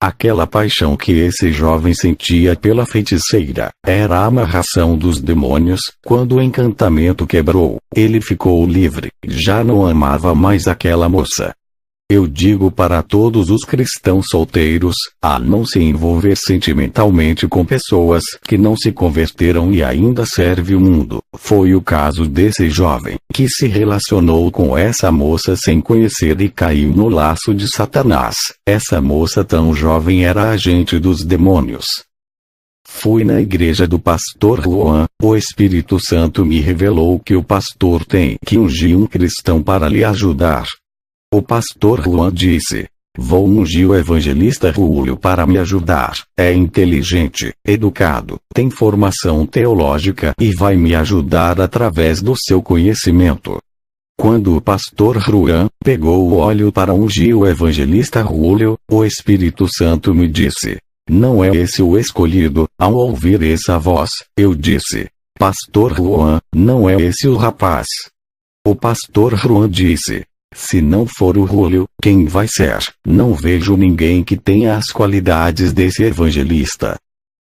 Aquela paixão que esse jovem sentia pela feiticeira era a amarração dos demônios. Quando o encantamento quebrou, ele ficou livre. Já não amava mais aquela moça. Eu digo para todos os cristãos solteiros, a não se envolver sentimentalmente com pessoas que não se converteram e ainda serve o mundo. Foi o caso desse jovem, que se relacionou com essa moça sem conhecer e caiu no laço de Satanás. Essa moça tão jovem era agente dos demônios. Fui na igreja do pastor Juan. O Espírito Santo me revelou que o pastor tem que ungir um cristão para lhe ajudar. O pastor Juan disse: vou ungir o evangelista Julio para me ajudar. É inteligente, educado, tem formação teológica e vai me ajudar através do seu conhecimento. Quando o pastor Juan pegou o óleo para ungir o evangelista Julio, o Espírito Santo me disse: não é esse o escolhido. Ao ouvir essa voz, eu disse: pastor Juan, não é esse o rapaz. O pastor Juan disse: se não for o Julio, quem vai ser? Não vejo ninguém que tenha as qualidades desse evangelista.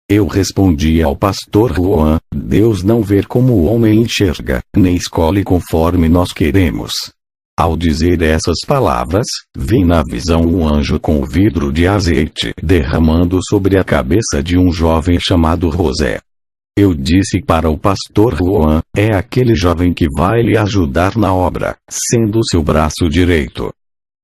Eu respondi ao pastor Juan: Deus não vê como o homem enxerga, nem escolhe conforme nós queremos. Ao dizer essas palavras, vi na visão um anjo com um vidro de azeite derramando sobre a cabeça de um jovem chamado José. Eu disse para o pastor Juan: é aquele jovem que vai lhe ajudar na obra, sendo seu braço direito.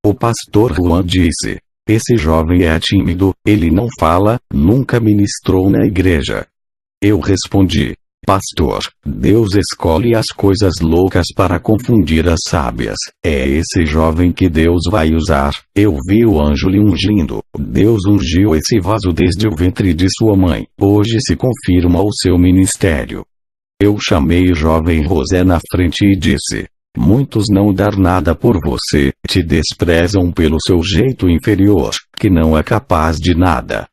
O pastor Juan disse: esse jovem é tímido, ele não fala, nunca ministrou na igreja. Eu respondi: pastor, Deus escolhe as coisas loucas para confundir as sábias. É esse jovem que Deus vai usar. Eu vi o anjo lhe ungindo. Deus ungiu esse vaso desde o ventre de sua mãe. Hoje se confirma o seu ministério. Eu chamei o jovem José na frente e disse: muitos não dar nada por você, te desprezam pelo seu jeito inferior, que não é capaz de nada.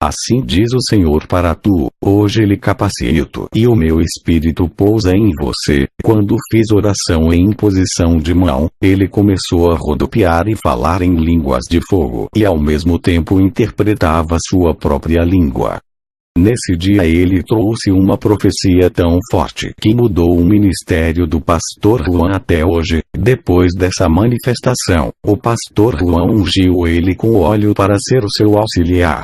Assim diz o Senhor para tu, hoje lhe capacito e o meu espírito pousa em você. Quando fiz oração em imposição de mão, ele começou a rodopiar e falar em línguas de fogo e ao mesmo tempo interpretava sua própria língua. Nesse dia ele trouxe uma profecia tão forte que mudou o ministério do pastor Juan até hoje. Depois dessa manifestação, o pastor Juan ungiu ele com óleo para ser o seu auxiliar.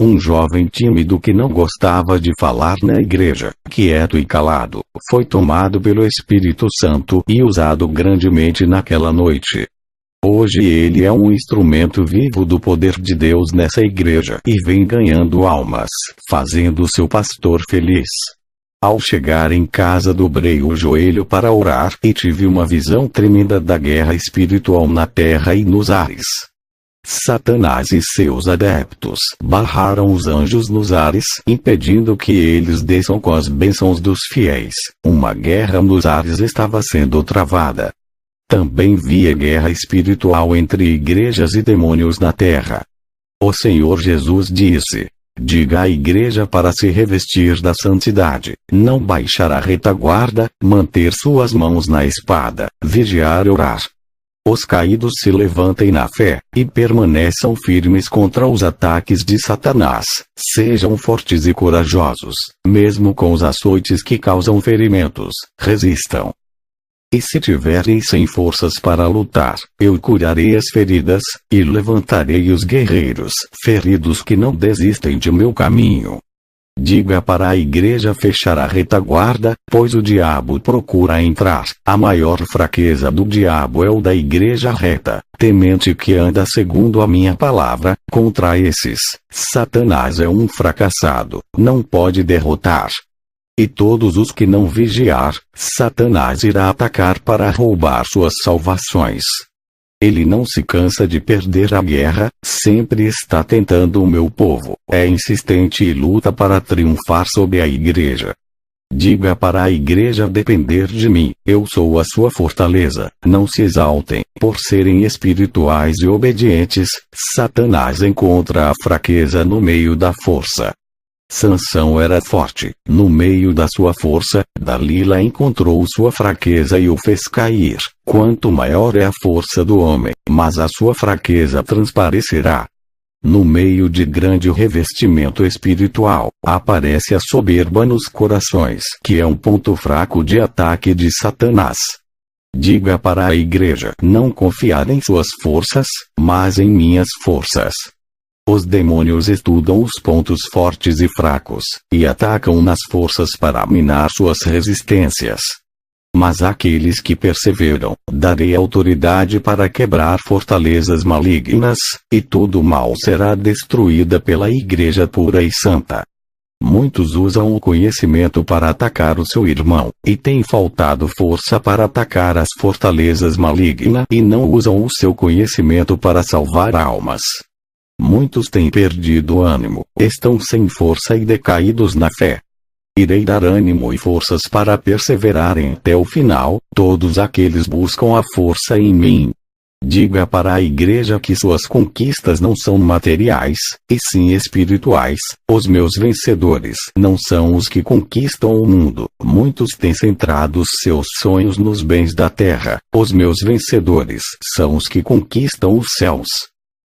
Um jovem tímido que não gostava de falar na igreja, quieto e calado, foi tomado pelo Espírito Santo e usado grandemente naquela noite. Hoje ele é um instrumento vivo do poder de Deus nessa igreja e vem ganhando almas, fazendo seu pastor feliz. Ao chegar em casa dobrei o joelho para orar e tive uma visão tremenda da guerra espiritual na terra e nos ares. Satanás e seus adeptos barraram os anjos nos ares, impedindo que eles desçam com as bênçãos dos fiéis. Uma guerra nos ares estava sendo travada. Também via guerra espiritual entre igrejas e demônios na terra. O Senhor Jesus disse: diga à igreja para se revestir da santidade, não baixar a retaguarda, manter suas mãos na espada, vigiar e orar. Os caídos se levantem na fé, e permaneçam firmes contra os ataques de Satanás. Sejam fortes e corajosos, mesmo com os açoites que causam ferimentos, resistam. E se tiverem sem forças para lutar, eu curarei as feridas, e levantarei os guerreiros feridos que não desistem de meu caminho. Diga para a igreja fechar a retaguarda, pois o diabo procura entrar. A maior fraqueza do diabo é o da igreja reta, temente que anda segundo a minha palavra. Contra esses, Satanás é um fracassado, não pode derrotar. E todos os que não vigiar, Satanás irá atacar para roubar suas salvações. Ele não se cansa de perder a guerra, sempre está tentando o meu povo, é insistente e luta para triunfar sobre a igreja. Diga para a igreja depender de mim, eu sou a sua fortaleza. Não se exaltem, por serem espirituais e obedientes. Satanás encontra a fraqueza no meio da força. Sansão era forte, no meio da sua força, Dalila encontrou sua fraqueza e o fez cair. Quanto maior é a força do homem, mas a sua fraqueza transparecerá. No meio de grande revestimento espiritual, aparece a soberba nos corações, que é um ponto fraco de ataque de Satanás. Diga para a igreja não confiar em suas forças, mas em minhas forças. Os demônios estudam os pontos fortes e fracos, e atacam nas forças para minar suas resistências. Mas àqueles que perseveram, darei autoridade para quebrar fortalezas malignas, e todo o mal será destruída pela igreja pura e santa. Muitos usam o conhecimento para atacar o seu irmão, e têm faltado força para atacar as fortalezas malignas, e não usam o seu conhecimento para salvar almas. Muitos têm perdido ânimo, estão sem força e decaídos na fé. Irei dar ânimo e forças para perseverarem até o final. Todos aqueles buscam a força em mim. Diga para a igreja que suas conquistas não são materiais, e sim espirituais. Os meus vencedores não são os que conquistam o mundo. Muitos têm centrado seus sonhos nos bens da terra. Os meus vencedores são os que conquistam os céus.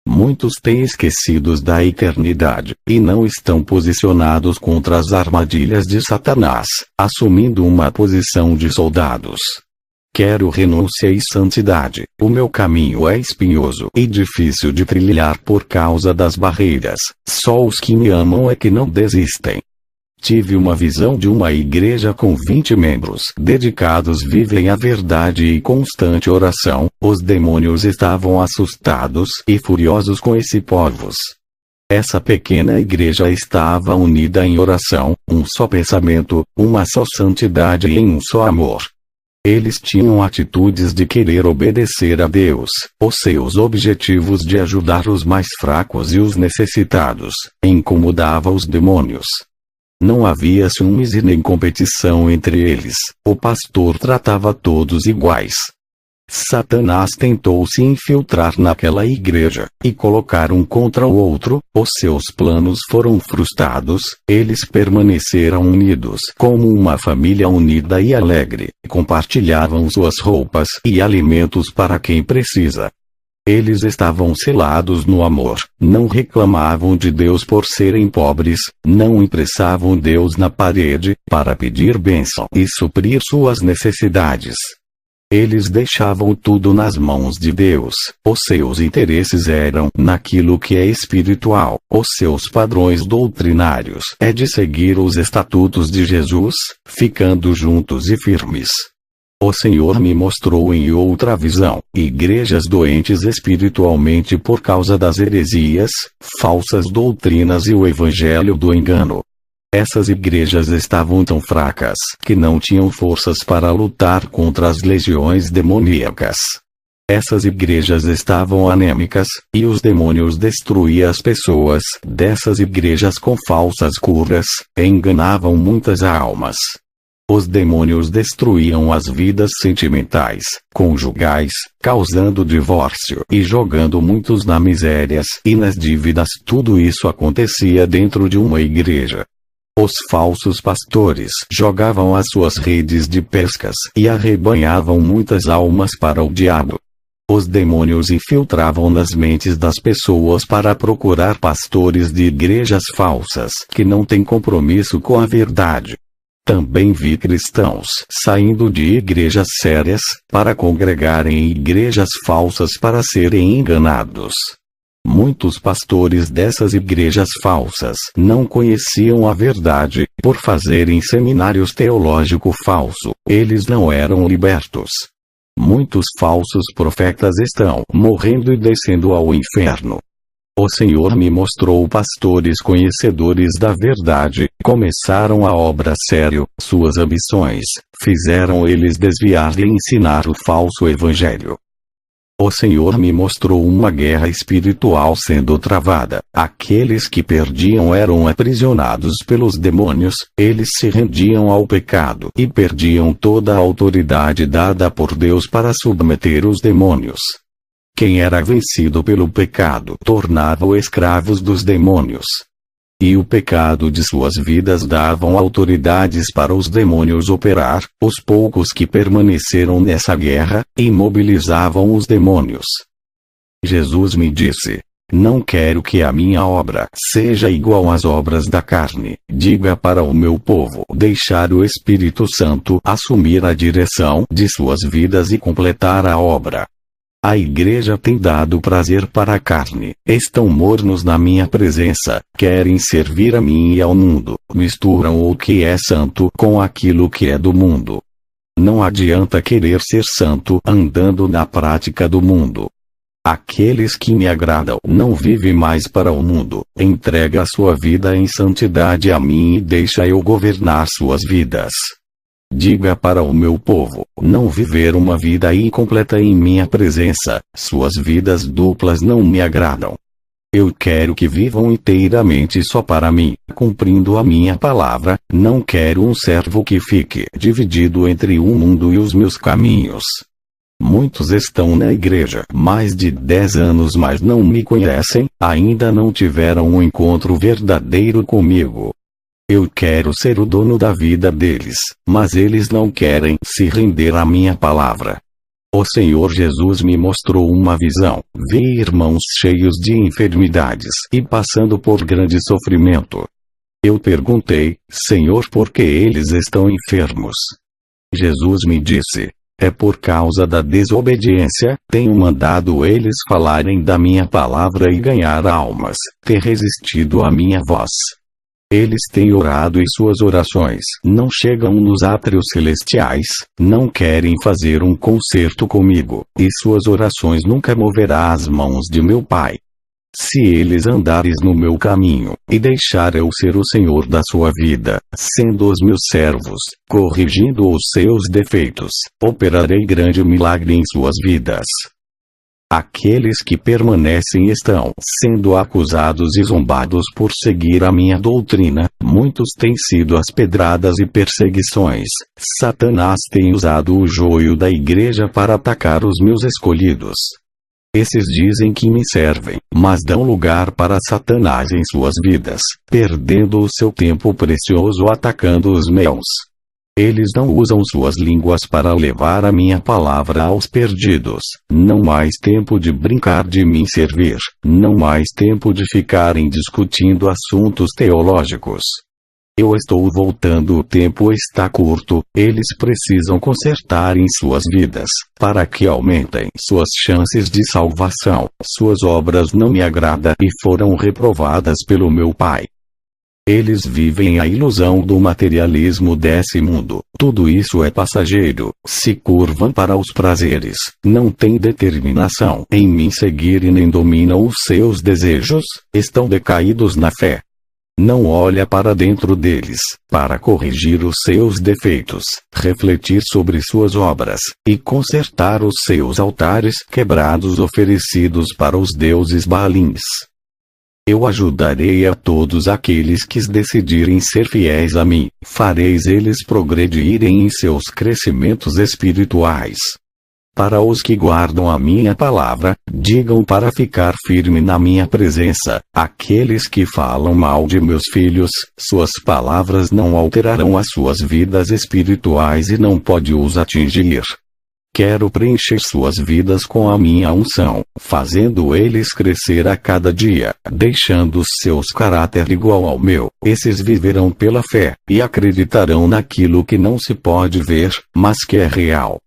Muitos têm esquecidos da eternidade, e não estão posicionados contra as armadilhas de Satanás, assumindo uma posição de soldados. Quero renúncia e santidade. O meu caminho é espinhoso e difícil de trilhar por causa das barreiras. Só os que me amam é que não desistem. Tive uma visão de uma igreja com 20 membros dedicados vivem à verdade e constante oração. Os demônios estavam assustados e furiosos com esse povos. Essa pequena igreja estava unida em oração, um só pensamento, uma só santidade e em um só amor. Eles tinham atitudes de querer obedecer a Deus, os seus objetivos de ajudar os mais fracos e os necessitados, incomodava os demônios. Não havia ciúmes e nem competição entre eles. O pastor tratava todos iguais. Satanás tentou se infiltrar naquela igreja, e colocar um contra o outro. Os seus planos foram frustrados. Eles permaneceram unidos como uma família unida e alegre. Compartilhavam suas roupas e alimentos para quem precisa. Eles estavam selados no amor, não reclamavam de Deus por serem pobres, não impressavam Deus na parede, para pedir bênção e suprir suas necessidades. Eles deixavam tudo nas mãos de Deus, os seus interesses eram naquilo que é espiritual, os seus padrões doutrinários é de seguir os estatutos de Jesus, ficando juntos e firmes. O Senhor me mostrou em outra visão, igrejas doentes espiritualmente por causa das heresias, falsas doutrinas e o evangelho do engano. Essas igrejas estavam tão fracas que não tinham forças para lutar contra as legiões demoníacas. Essas igrejas estavam anêmicas, e os demônios destruíam as pessoas dessas igrejas com falsas curas, enganavam muitas almas. Os demônios destruíam as vidas sentimentais, conjugais, causando divórcio e jogando muitos na misérias e nas dívidas. Tudo isso acontecia dentro de uma igreja. Os falsos pastores jogavam as suas redes de pescas e arrebanhavam muitas almas para o diabo. Os demônios infiltravam nas mentes das pessoas para procurar pastores de igrejas falsas que não têm compromisso com a verdade. Também vi cristãos saindo de igrejas sérias para congregarem em igrejas falsas para serem enganados. Muitos pastores dessas igrejas falsas não conheciam a verdade. Por fazerem seminários teológico falso, eles não eram libertos. Muitos falsos profetas estão morrendo e descendo ao inferno. O Senhor me mostrou pastores conhecedores da verdade, começaram a obra sério, suas ambições fizeram eles desviar e ensinar o falso evangelho. O Senhor me mostrou uma guerra espiritual sendo travada. Aqueles que perdiam eram aprisionados pelos demônios, eles se rendiam ao pecado e perdiam toda a autoridade dada por Deus para submeter os demônios. Quem era vencido pelo pecado tornava-o escravos dos demônios. E o pecado de suas vidas davam autoridades para os demônios operar. Os poucos que permaneceram nessa guerra, imobilizavam os demônios. Jesus me disse: não quero que a minha obra seja igual às obras da carne. Diga para o meu povo deixar o Espírito Santo assumir a direção de suas vidas e completar a obra. A igreja tem dado prazer para a carne, estão mornos na minha presença, querem servir a mim e ao mundo, misturam o que é santo com aquilo que é do mundo. Não adianta querer ser santo andando na prática do mundo. Aqueles que me agradam não vivem mais para o mundo, entrega a sua vida em santidade a mim e deixa eu governar suas vidas. Diga para o meu povo não viver uma vida incompleta em minha presença, suas vidas duplas não me agradam. Eu quero que vivam inteiramente só para mim, cumprindo a minha palavra. Não quero um servo que fique dividido entre o mundo e os meus caminhos. Muitos estão na igreja mais de 10 anos, mas não me conhecem, ainda não tiveram um encontro verdadeiro comigo. Eu quero ser o dono da vida deles, mas eles não querem se render à minha palavra. O Senhor Jesus me mostrou uma visão. Vi irmãos cheios de enfermidades e passando por grande sofrimento. Eu perguntei: Senhor, por que eles estão enfermos? Jesus me disse: é por causa da desobediência. Tenho mandado eles falarem da minha palavra e ganhar almas, ter resistido à minha voz. Eles têm orado e suas orações não chegam nos átrios celestiais, não querem fazer um concerto comigo, e suas orações nunca moverá as mãos de meu Pai. Se eles andares no meu caminho, e deixar eu ser o Senhor da sua vida, sendo os meus servos, corrigindo os seus defeitos, operarei grande milagre em suas vidas. Aqueles que permanecem estão sendo acusados e zombados por seguir a minha doutrina. Muitos têm sido as pedradas e perseguições. Satanás tem usado o joio da igreja para atacar os meus escolhidos. Esses dizem que me servem, mas dão lugar para Satanás em suas vidas, perdendo o seu tempo precioso atacando os meus. Eles não usam suas línguas para levar a minha palavra aos perdidos. Não mais tempo de brincar de me servir. Não mais tempo de ficarem discutindo assuntos teológicos. Eu estou voltando, o tempo está curto. Eles precisam consertar em suas vidas, para que aumentem suas chances de salvação. Suas obras não me agradam e foram reprovadas pelo meu Pai. Eles vivem a ilusão do materialismo desse mundo. Tudo isso é passageiro. Se curvam para os prazeres. Não têm determinação em me seguir e nem dominam os seus desejos. Estão decaídos na fé. não olha para dentro deles, para corrigir os seus defeitos, refletir sobre suas obras, e consertar os seus altares quebrados oferecidos para os deuses Baalins. Eu ajudarei a todos aqueles que decidirem ser fiéis a mim, fareis eles progredirem em seus crescimentos espirituais. Para os que guardam a minha palavra, digam para ficar firme na minha presença, aqueles que falam mal de meus filhos, suas palavras não alterarão as suas vidas espirituais e não pode os atingir. Quero preencher suas vidas com a minha unção, fazendo eles crescer a cada dia, deixando seus caráter igual ao meu. Esses viverão pela fé, e acreditarão naquilo que não se pode ver, mas que é real.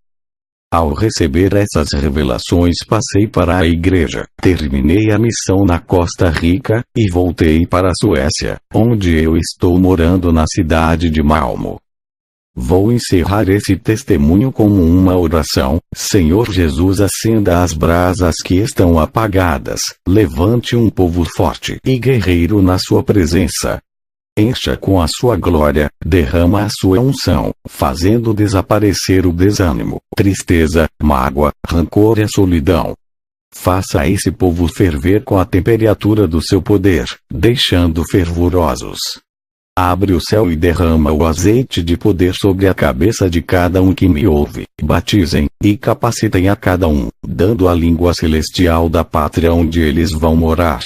Ao receber essas revelações passei para a igreja, terminei a missão na Costa Rica, e voltei para a Suécia, onde eu estou morando na cidade de Malmö. Vou encerrar esse testemunho como uma oração. Senhor Jesus, acenda as brasas que estão apagadas, levante um povo forte e guerreiro na sua presença. Encha com a sua glória, derrama a sua unção, fazendo desaparecer o desânimo, tristeza, mágoa, rancor e a solidão. Faça esse povo ferver com a temperatura do seu poder, deixando fervorosos. Abre o céu e derrama o azeite de poder sobre a cabeça de cada um que me ouve. Batizem, e capacitem a cada um, dando a língua celestial da pátria onde eles vão morar.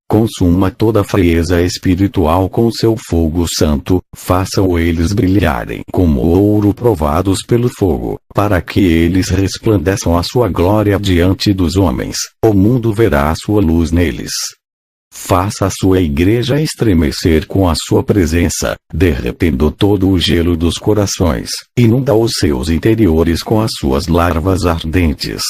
Consuma toda a frieza espiritual com seu fogo santo, façam eles brilharem como ouro provados pelo fogo, para que eles resplandeçam a sua glória diante dos homens. O mundo verá a sua luz neles. Faça a sua igreja estremecer com a sua presença, derretendo todo o gelo dos corações, inunda os seus interiores com as suas larvas ardentes.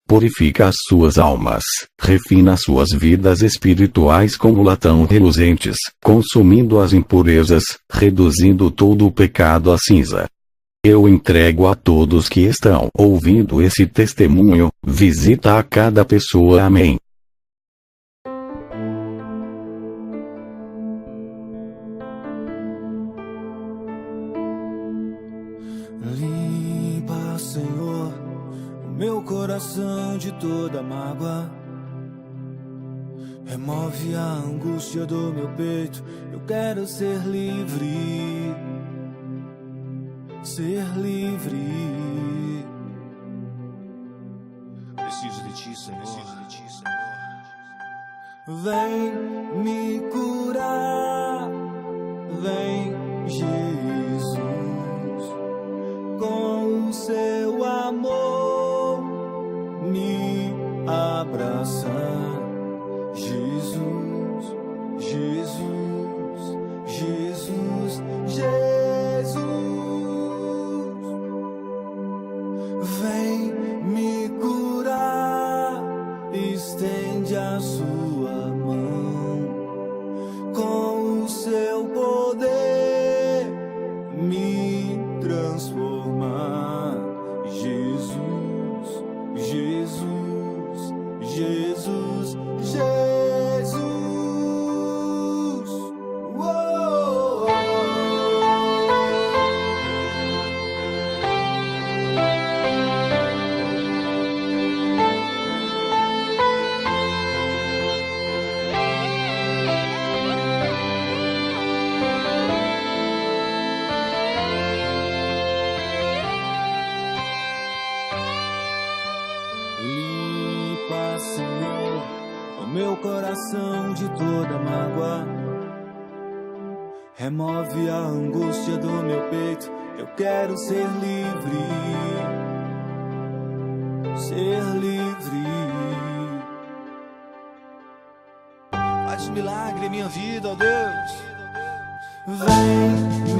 Purifica as suas almas, refina suas vidas espirituais como latão reluzentes, consumindo as impurezas, reduzindo todo o pecado a cinza. Eu entrego a todos que estão ouvindo esse testemunho, visita a cada pessoa. Amém. Limpa, Senhor, o meu coração de toda mágoa. Remove a angústia do meu peito. Eu quero ser livre. Ser livre. Preciso de ti, Senhor. Vem me curar. Vem, Jesus, com o seu amor me abraçar. Jesus, Jesus, Jesus, Jesus. Vem me curar, estende a sua mão, com o seu poder me transformar. Jesus, Jesus, Jesus, Jesus. Uou. Limpa, Senhor, o meu coração de toda mágoa. Remove a angústia do meu peito. Eu quero ser livre. Ser livre. Faz um milagre em minha vida, ó Deus. Vem